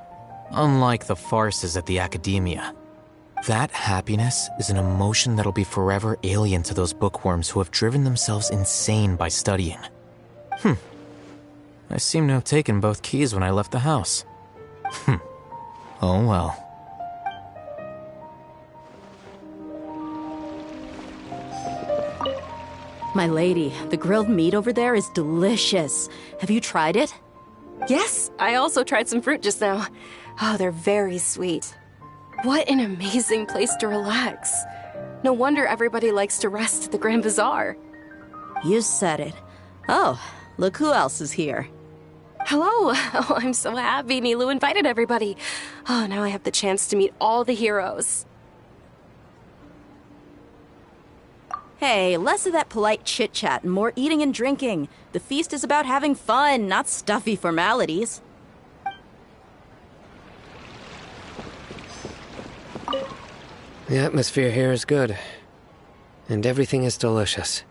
unlike the farces at the Academia. That happiness is an emotion that'll be forever alien to those bookworms who have driven themselves insane by studying. I seem to have taken both keys when I left the house. Oh well. My lady, the grilled meat over there is delicious. Have you tried it? Yes, I also tried some fruit just now. Oh, they're very sweet. What an amazing place to relax. No wonder everybody likes to rest at the Grand Bazaar. You said it. Oh, look who else is here. Hello. Oh, I'm so happy Nilu invited everybody. Oh, now I have the chance to meet all the heroes. Hey, less of that polite chit-chat and more eating and drinking. The feast is about having fun, not stuffy formalities. The atmosphere here is good, and everything is delicious.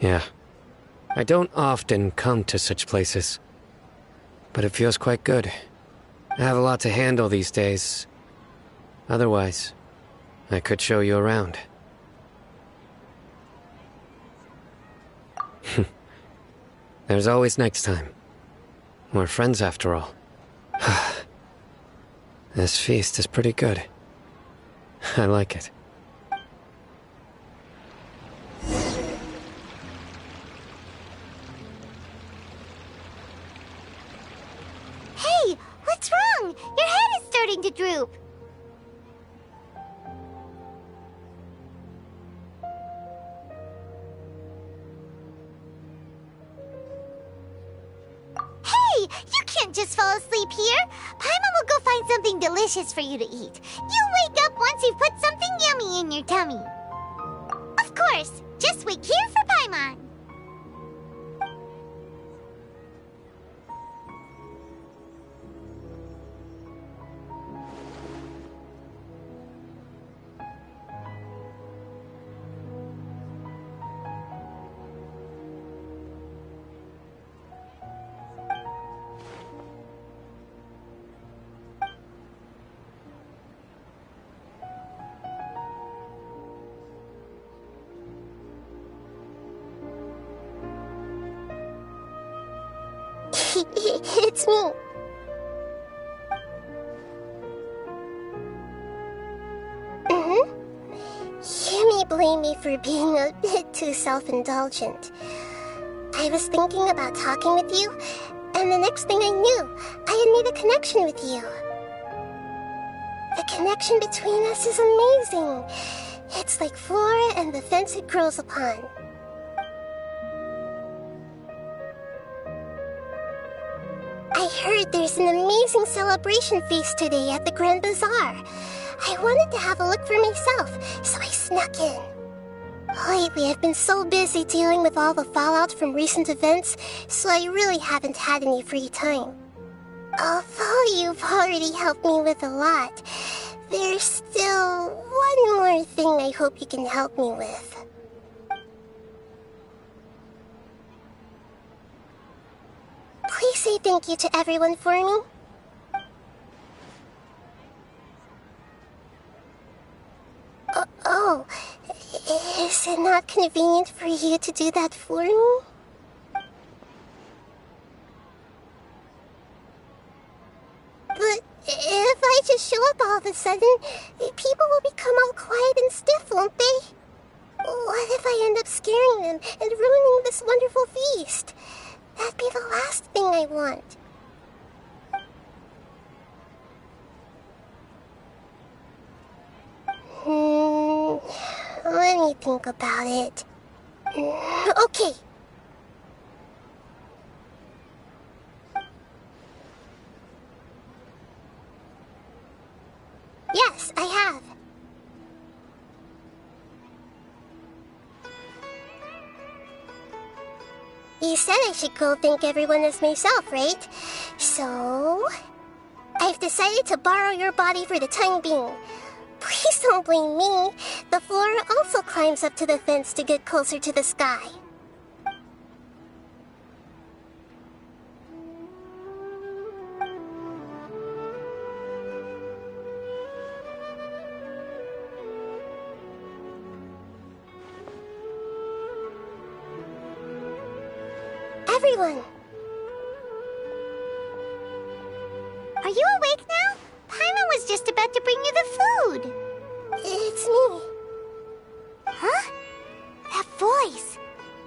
Yeah. I don't often come to such places, but it feels quite good. I have a lot to handle these days. Otherwise, I could show you around. There's always next time. We're friends after all. This feast is pretty good. I like it. Hey, what's wrong? Your head is starting to droop. Hey, you can't just fall asleep here. Paimon will go find something delicious for you to eat. You'll wake up once you've put something yummy in your tummy. Of course, just wait here for Paimon. It's me. You may blame me for being a bit too self-indulgent. I was thinking about talking with you, and the next thing I knew, I had made a connection with you. The connection between us is amazing. It's like flora and the fence it grows upon. I heard there's an amazing celebration feast today at the Grand Bazaar. I wanted to have a look for myself, so I snuck in. Lately, I've been so busy dealing with all the fallout from recent events, so I really haven't had any free time. Although you've already helped me with a lot, there's still one more thing I hope you can help me with. Please say thank you to everyone for me. Oh, is it not convenient for you to do that for me? But if I just show up all of a sudden, people will become all quiet and stiff, won't they? What if I end up scaring them and ruining this wonderful feast? That'd be the last thing I want. Let me think about it. Okay. Yes, I have. You said I should go thank everyone as myself, right? So, I've decided to borrow your body for the time being. Please don't blame me. The flora also climbs up to the fence to get closer to the sky. Everyone! Are you awake now? Paimon was just about to bring you the food. It's me. Huh? That voice.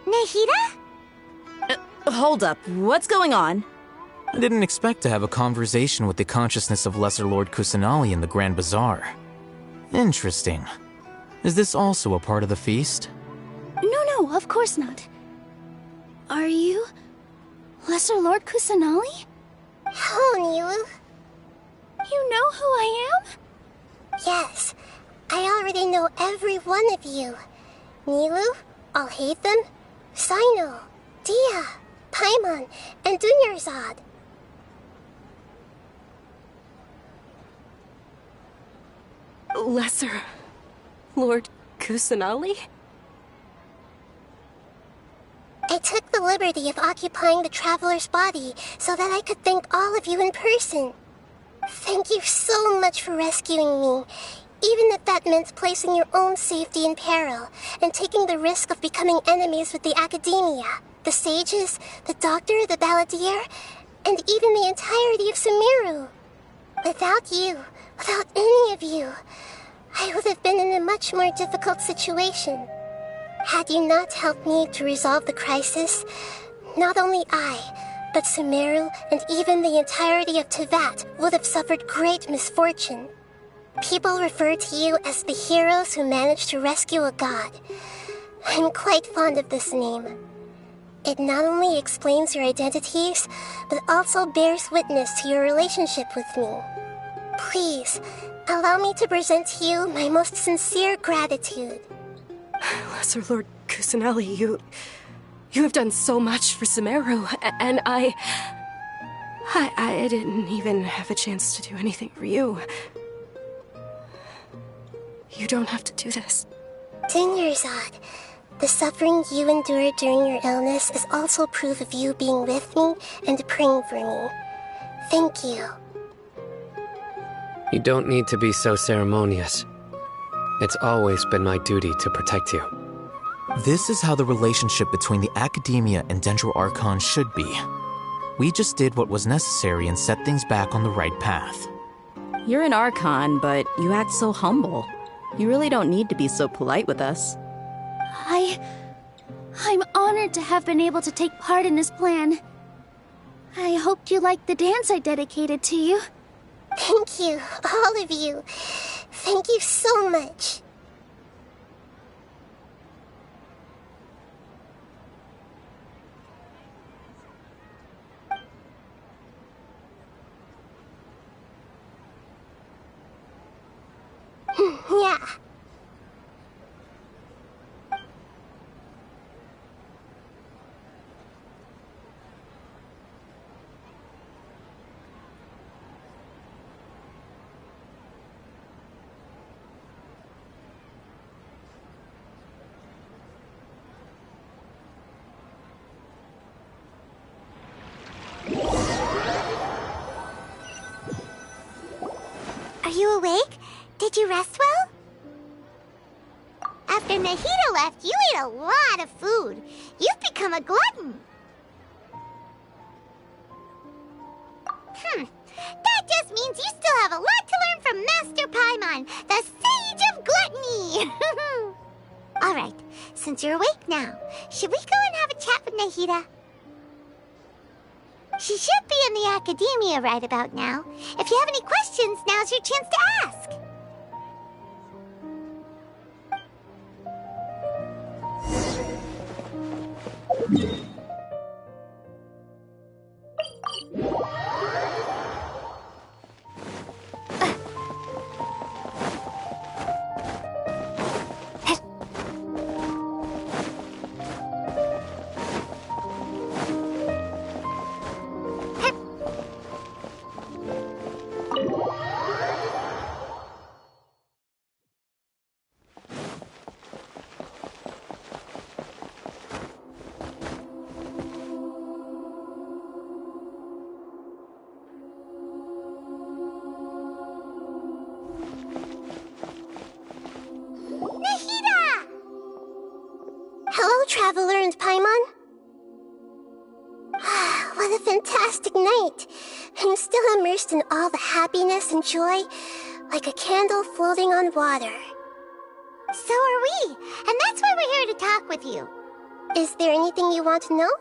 Nahida? Hold up. What's going on? I didn't expect to have a conversation with the consciousness of Lesser Lord Kusanali in the Grand Bazaar. Interesting. Is this also a part of the feast? No, of course not. Are you Lesser Lord Kusanali? Hello, Nilu. You know who I am? Yes, I already know every one of you. Nilu, Alhaitham, Sino, Dia, Paimon, and Dunyarzad. Lesser Lord Kusanali? I took the liberty of occupying the traveler's body so that I could thank all of you in person. Thank you so much for rescuing me, even if that meant placing your own safety in peril and taking the risk of becoming enemies with the academia, the sages, the doctor, the balladeer, and even the entirety of Sumeru. Without you, without any of you, I would have been in a much more difficult situation. Had you not helped me to resolve the crisis, not only I, but Sumeru and even the entirety of Teyvat would have suffered great misfortune. People refer to you as the heroes who managed to rescue a god. I'm quite fond of this name. It not only explains your identities, but also bears witness to your relationship with me. Please, allow me to present to you my most sincere gratitude. Lesser Lord Kusanali, you have done so much for Sumeru, and I didn't even have a chance to do anything for you. You don't have to do this. Dingerzad, the suffering you endured during your illness is also proof of you being with me and praying for me. Thank you. You don't need to be so ceremonious. It's always been my duty to protect you. This is how the relationship between the Academia and Dendro Archon should be. We just did what was necessary and set things back on the right path. You're an Archon, but you act so humble. You really don't need to be so polite with us. I'm honored to have been able to take part in this plan. I hoped you liked the dance I dedicated to you. Thank you, all of you. Thank you so much. Yeah. Are you awake? Did you rest well? After Nahida left, you ate a lot of food. You've become a glutton. That just means you still have a lot to learn from Master Paimon, the Sage of Gluttony. All right, since you're awake now, should we go and have a chat with Nahida? She should be in the Academia right about now. If you have any questions, now's your chance to ask. Hello, Traveler and Paimon. What a fantastic night. I'm still immersed in all the happiness and joy, like a candle floating on water. So are we, and that's why we're here to talk with you. Is there anything you want to know?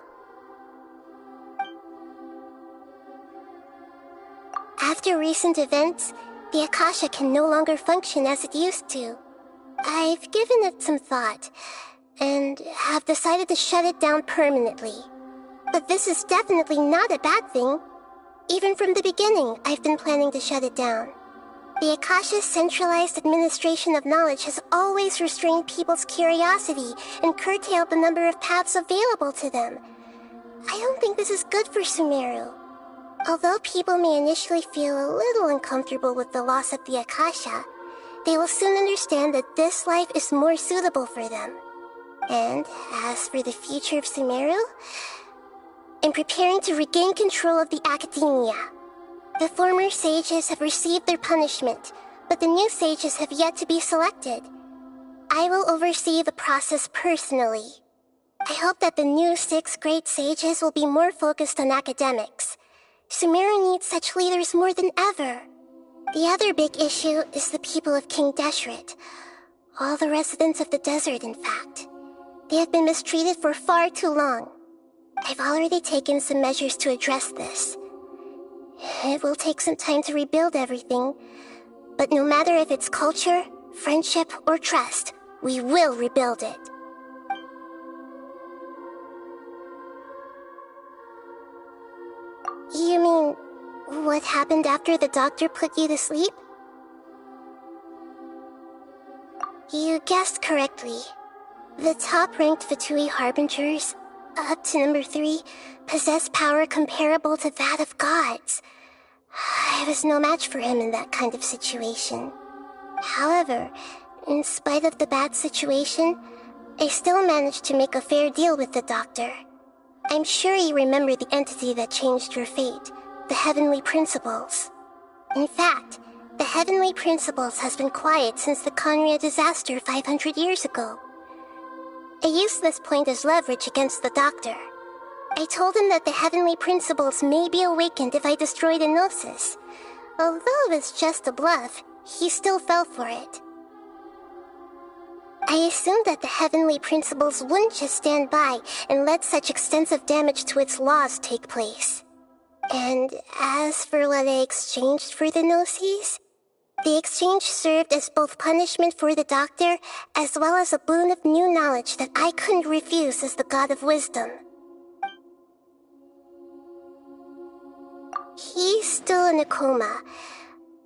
After recent events, the Akasha can no longer function as it used to. I've given it some thought, and have decided to shut it down permanently. But this is definitely not a bad thing. Even from the beginning, I've been planning to shut it down. The Akasha's centralized administration of knowledge has always restrained people's curiosity and curtailed the number of paths available to them. I don't think this is good for Sumeru. Although people may initially feel a little uncomfortable with the loss of the Akasha, they will soon understand that this life is more suitable for them. And as for the future of Sumeru, I'm preparing to regain control of the Academia. The former sages have received their punishment, but the new sages have yet to be selected. I will oversee the process personally. I hope that the new 6 great sages will be more focused on academics. Sumeru needs such leaders more than ever. The other big issue is the people of King Deshret. All the residents of the desert, in fact. They have been mistreated for far too long. I've already taken some measures to address this. It will take some time to rebuild everything, but no matter if it's culture, friendship, or trust, we will rebuild it. You mean, what happened after the doctor put you to sleep? You guessed correctly. The top-ranked Fatui Harbingers, up to number 3, possess power comparable to that of gods. I was no match for him in that kind of situation. However, in spite of the bad situation, I still managed to make a fair deal with the doctor. I'm sure you remember the entity that changed your fate, the Heavenly Principles. In fact, the Heavenly Principles has been quiet since the Conria disaster 500 years ago. I used this point as leverage against the doctor. I told him that the Heavenly Principles may be awakened if I destroy the Gnosis. Although it was just a bluff, he still fell for it. I assumed that the Heavenly Principles wouldn't just stand by and let such extensive damage to its laws take place. And as for what I exchanged for the Gnosis, the exchange served as both punishment for the doctor as well as a boon of new knowledge that I couldn't refuse as the god of wisdom. He's still in a coma.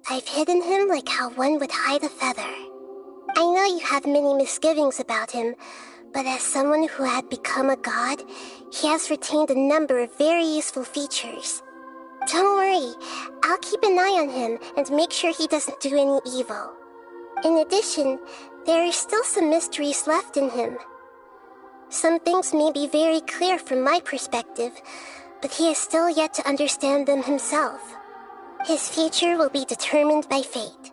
I've hidden him like how one would hide a feather. I know you have many misgivings about him, but as someone who had become a god, he has retained a number of very useful features. Don't worry, I'll keep an eye on him and make sure he doesn't do any evil. In addition, there are still some mysteries left in him. Some things may be very clear from my perspective, but he is still yet to understand them himself. His future will be determined by fate.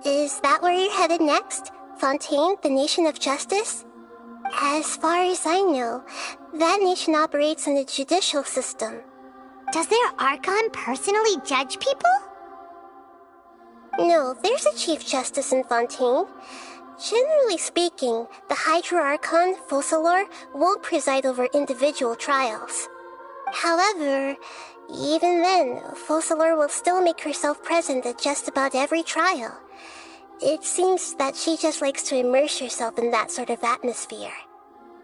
Is that where you're headed next? Fontaine, the Nation of Justice? As far as I know, that nation operates on a judicial system. Does their Archon personally judge people? No, there's a Chief Justice in Fontaine. Generally speaking, the Hydra Archon, Focalor, won't preside over individual trials. However, even then, Focalor will still make herself present at just about every trial. It seems that she just likes to immerse herself in that sort of atmosphere.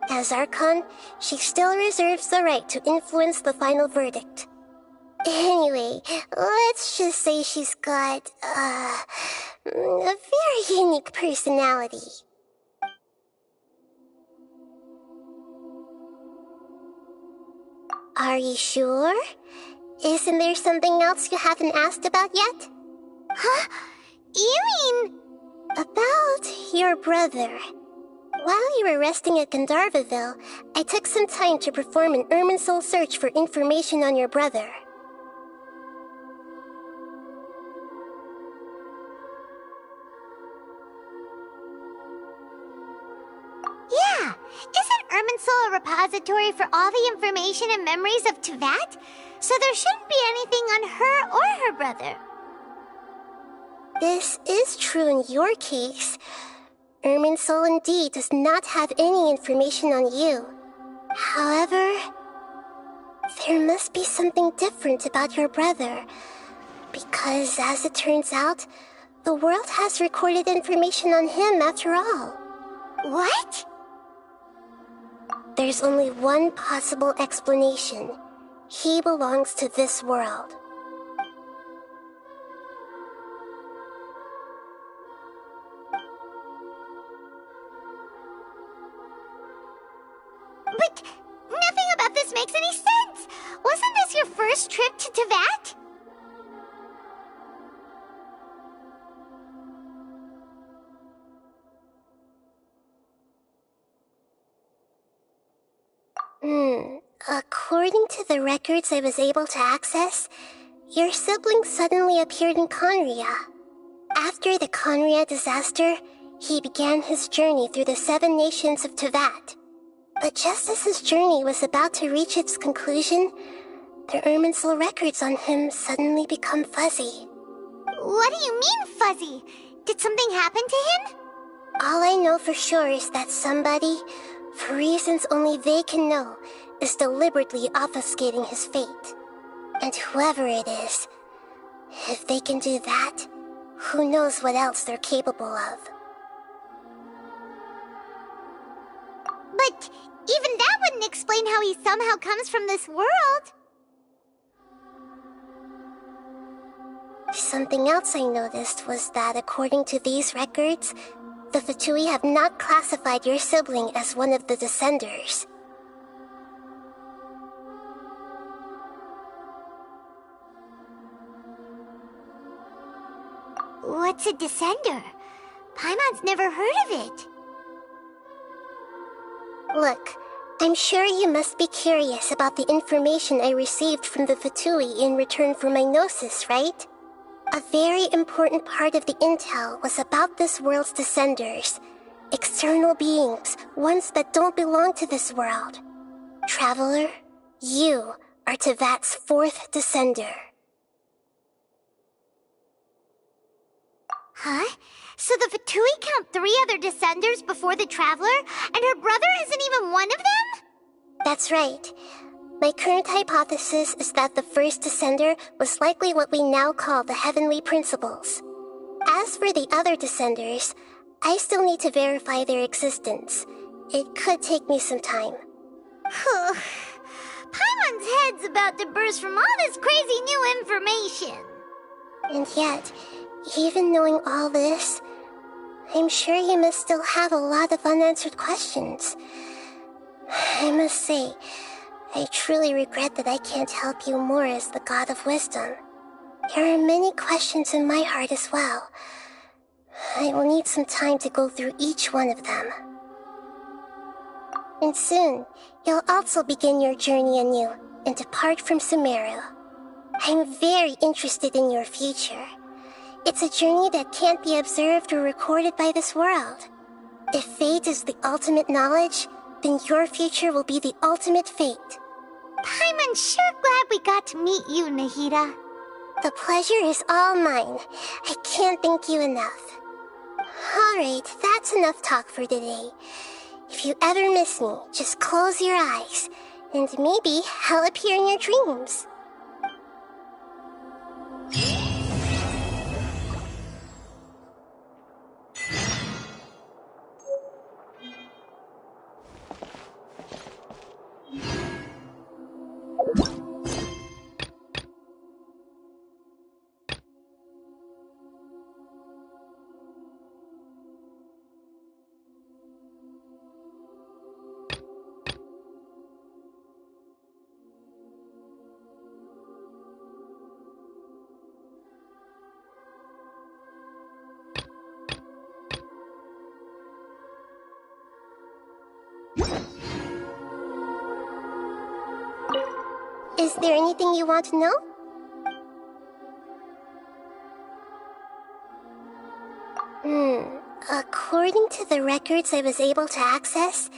As Archon, she still reserves the right to influence the final verdict. Anyway, let's just say she's got, a very unique personality. Are you sure? Isn't there something else you haven't asked about yet? Huh? You mean... About your brother. While you were resting at Gandharvaville, I took some time to perform an Irminsul search for information on your brother. Yeah! Isn't Irminsul a repository for all the information and memories of Teyvat? So there shouldn't be anything on her or her brother. This is true in your case. Irminsul indeed does not have any information on you. However, there must be something different about your brother. Because as it turns out, the world has recorded information on him after all. What? There's only one possible explanation. He belongs to this world. But nothing about this makes any sense! Wasn't this your first trip to Teyvat? According to the records I was able to access, your sibling suddenly appeared in Conria. After the Conria disaster, he began his journey through the 7 nations of Teyvat. But just as his journey was about to reach its conclusion, the Irminsul records on him suddenly become fuzzy. What do you mean, fuzzy? Did something happen to him? All I know for sure is that somebody, for reasons only they can know, is deliberately obfuscating his fate. And whoever it is, if they can do that, who knows what else they're capable of. But even that wouldn't explain how he somehow comes from this world. Something else I noticed was that according to these records, the Fatui have not classified your sibling as one of the Descenders. What's a Descender? Paimon's never heard of it. Look, I'm sure you must be curious about the information I received from the Fatui in return for my gnosis, right? A very important part of the intel was about this world's Descenders. External beings, ones that don't belong to this world. Traveler, you are Tevat's 4th Descender. Huh? So the Fatui count 3 other Descenders before the Traveler, and her brother isn't even one of them? That's right. My current hypothesis is that the first Descender was likely what we now call the Heavenly Principles. As for the other Descenders, I still need to verify their existence. It could take me some time. Paimon's head's about to burst from all this crazy new information. And yet, even knowing all this, I'm sure you must still have a lot of unanswered questions. I must say, I truly regret that I can't help you more as the God of Wisdom. There are many questions in my heart as well. I will need some time to go through each one of them. And soon, you'll also begin your journey anew and depart from Sumeru. I'm very interested in your future. It's a journey that can't be observed or recorded by this world. If fate is the ultimate knowledge, then your future will be the ultimate fate. Paimon's sure glad we got to meet you, Nahida. The pleasure is all mine. I can't thank you enough. Alright, that's enough talk for today. If you ever miss me, just close your eyes, and maybe I'll appear in your dreams. Is there anything you want to know? According to the records I was able to access,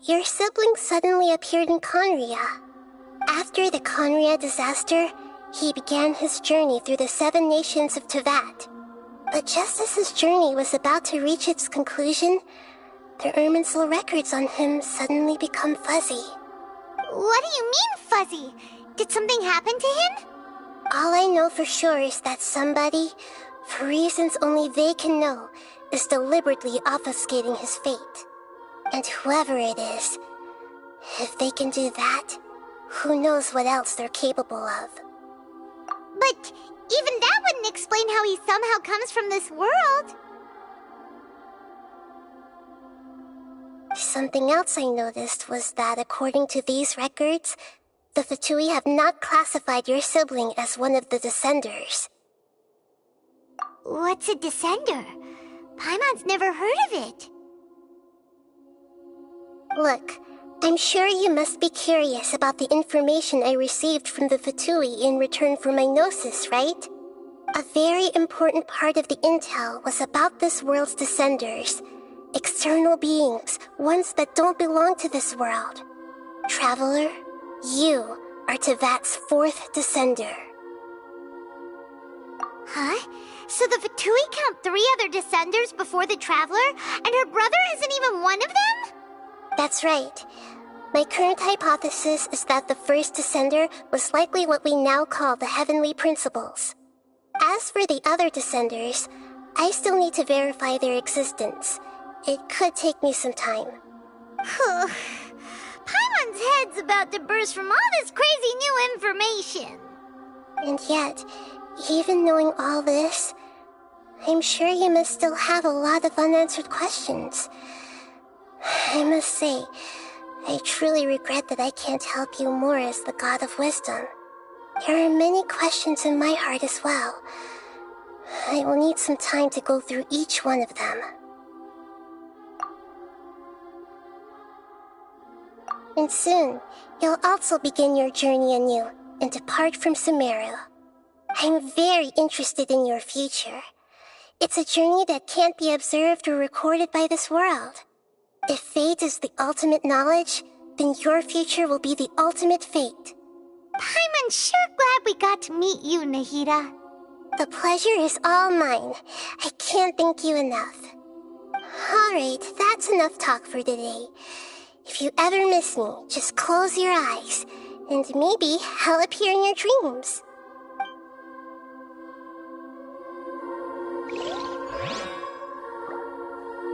your sibling suddenly appeared in Conria. After the Conria disaster, he began his journey through the 7 nations of Tevat. But just as his journey was about to reach its conclusion, the Irminsul records on him suddenly become fuzzy. What do you mean, fuzzy? Did something happen to him? All I know for sure is that somebody, for reasons only they can know, is deliberately obfuscating his fate. And whoever it is, if they can do that, who knows what else they're capable of. But even that wouldn't explain how he somehow comes from this world. Something else I noticed was that according to these records, the Fatui have not classified your sibling as one of the Descenders. What's a Descender? Paimon's never heard of it. Look, I'm sure you must be curious about the information I received from the Fatui in return for my gnosis, right? A very important part of the intel was about this world's Descenders. external beings, ones that don't belong to this world. Traveler, you are Tevat's 4th descender. Huh? So the Fatui count 3 other descenders before the Traveler, and her brother isn't even one of them? That's right. My current hypothesis is that the first descender was likely what we now call the Heavenly Principles. As for the other descenders, I still need to verify their existence. It could take me some time. Paimon's head's about to burst from all this crazy new information. And yet, even knowing all this, I'm sure you must still have a lot of unanswered questions. I must say, I truly regret that I can't help you more as the God of Wisdom. There are many questions in my heart as well. I will need some time to go through each one of them. And soon, you'll also begin your journey anew and depart from Sumeru. I'm very interested in your future. It's a journey that can't be observed or recorded by this world. If fate is the ultimate knowledge, then your future will be the ultimate fate. Paimon's sure glad we got to meet you, Nahida. The pleasure is all mine. I can't thank you enough. Alright, that's enough talk for today. If you ever miss me, just close your eyes, and maybe I'll appear in your dreams.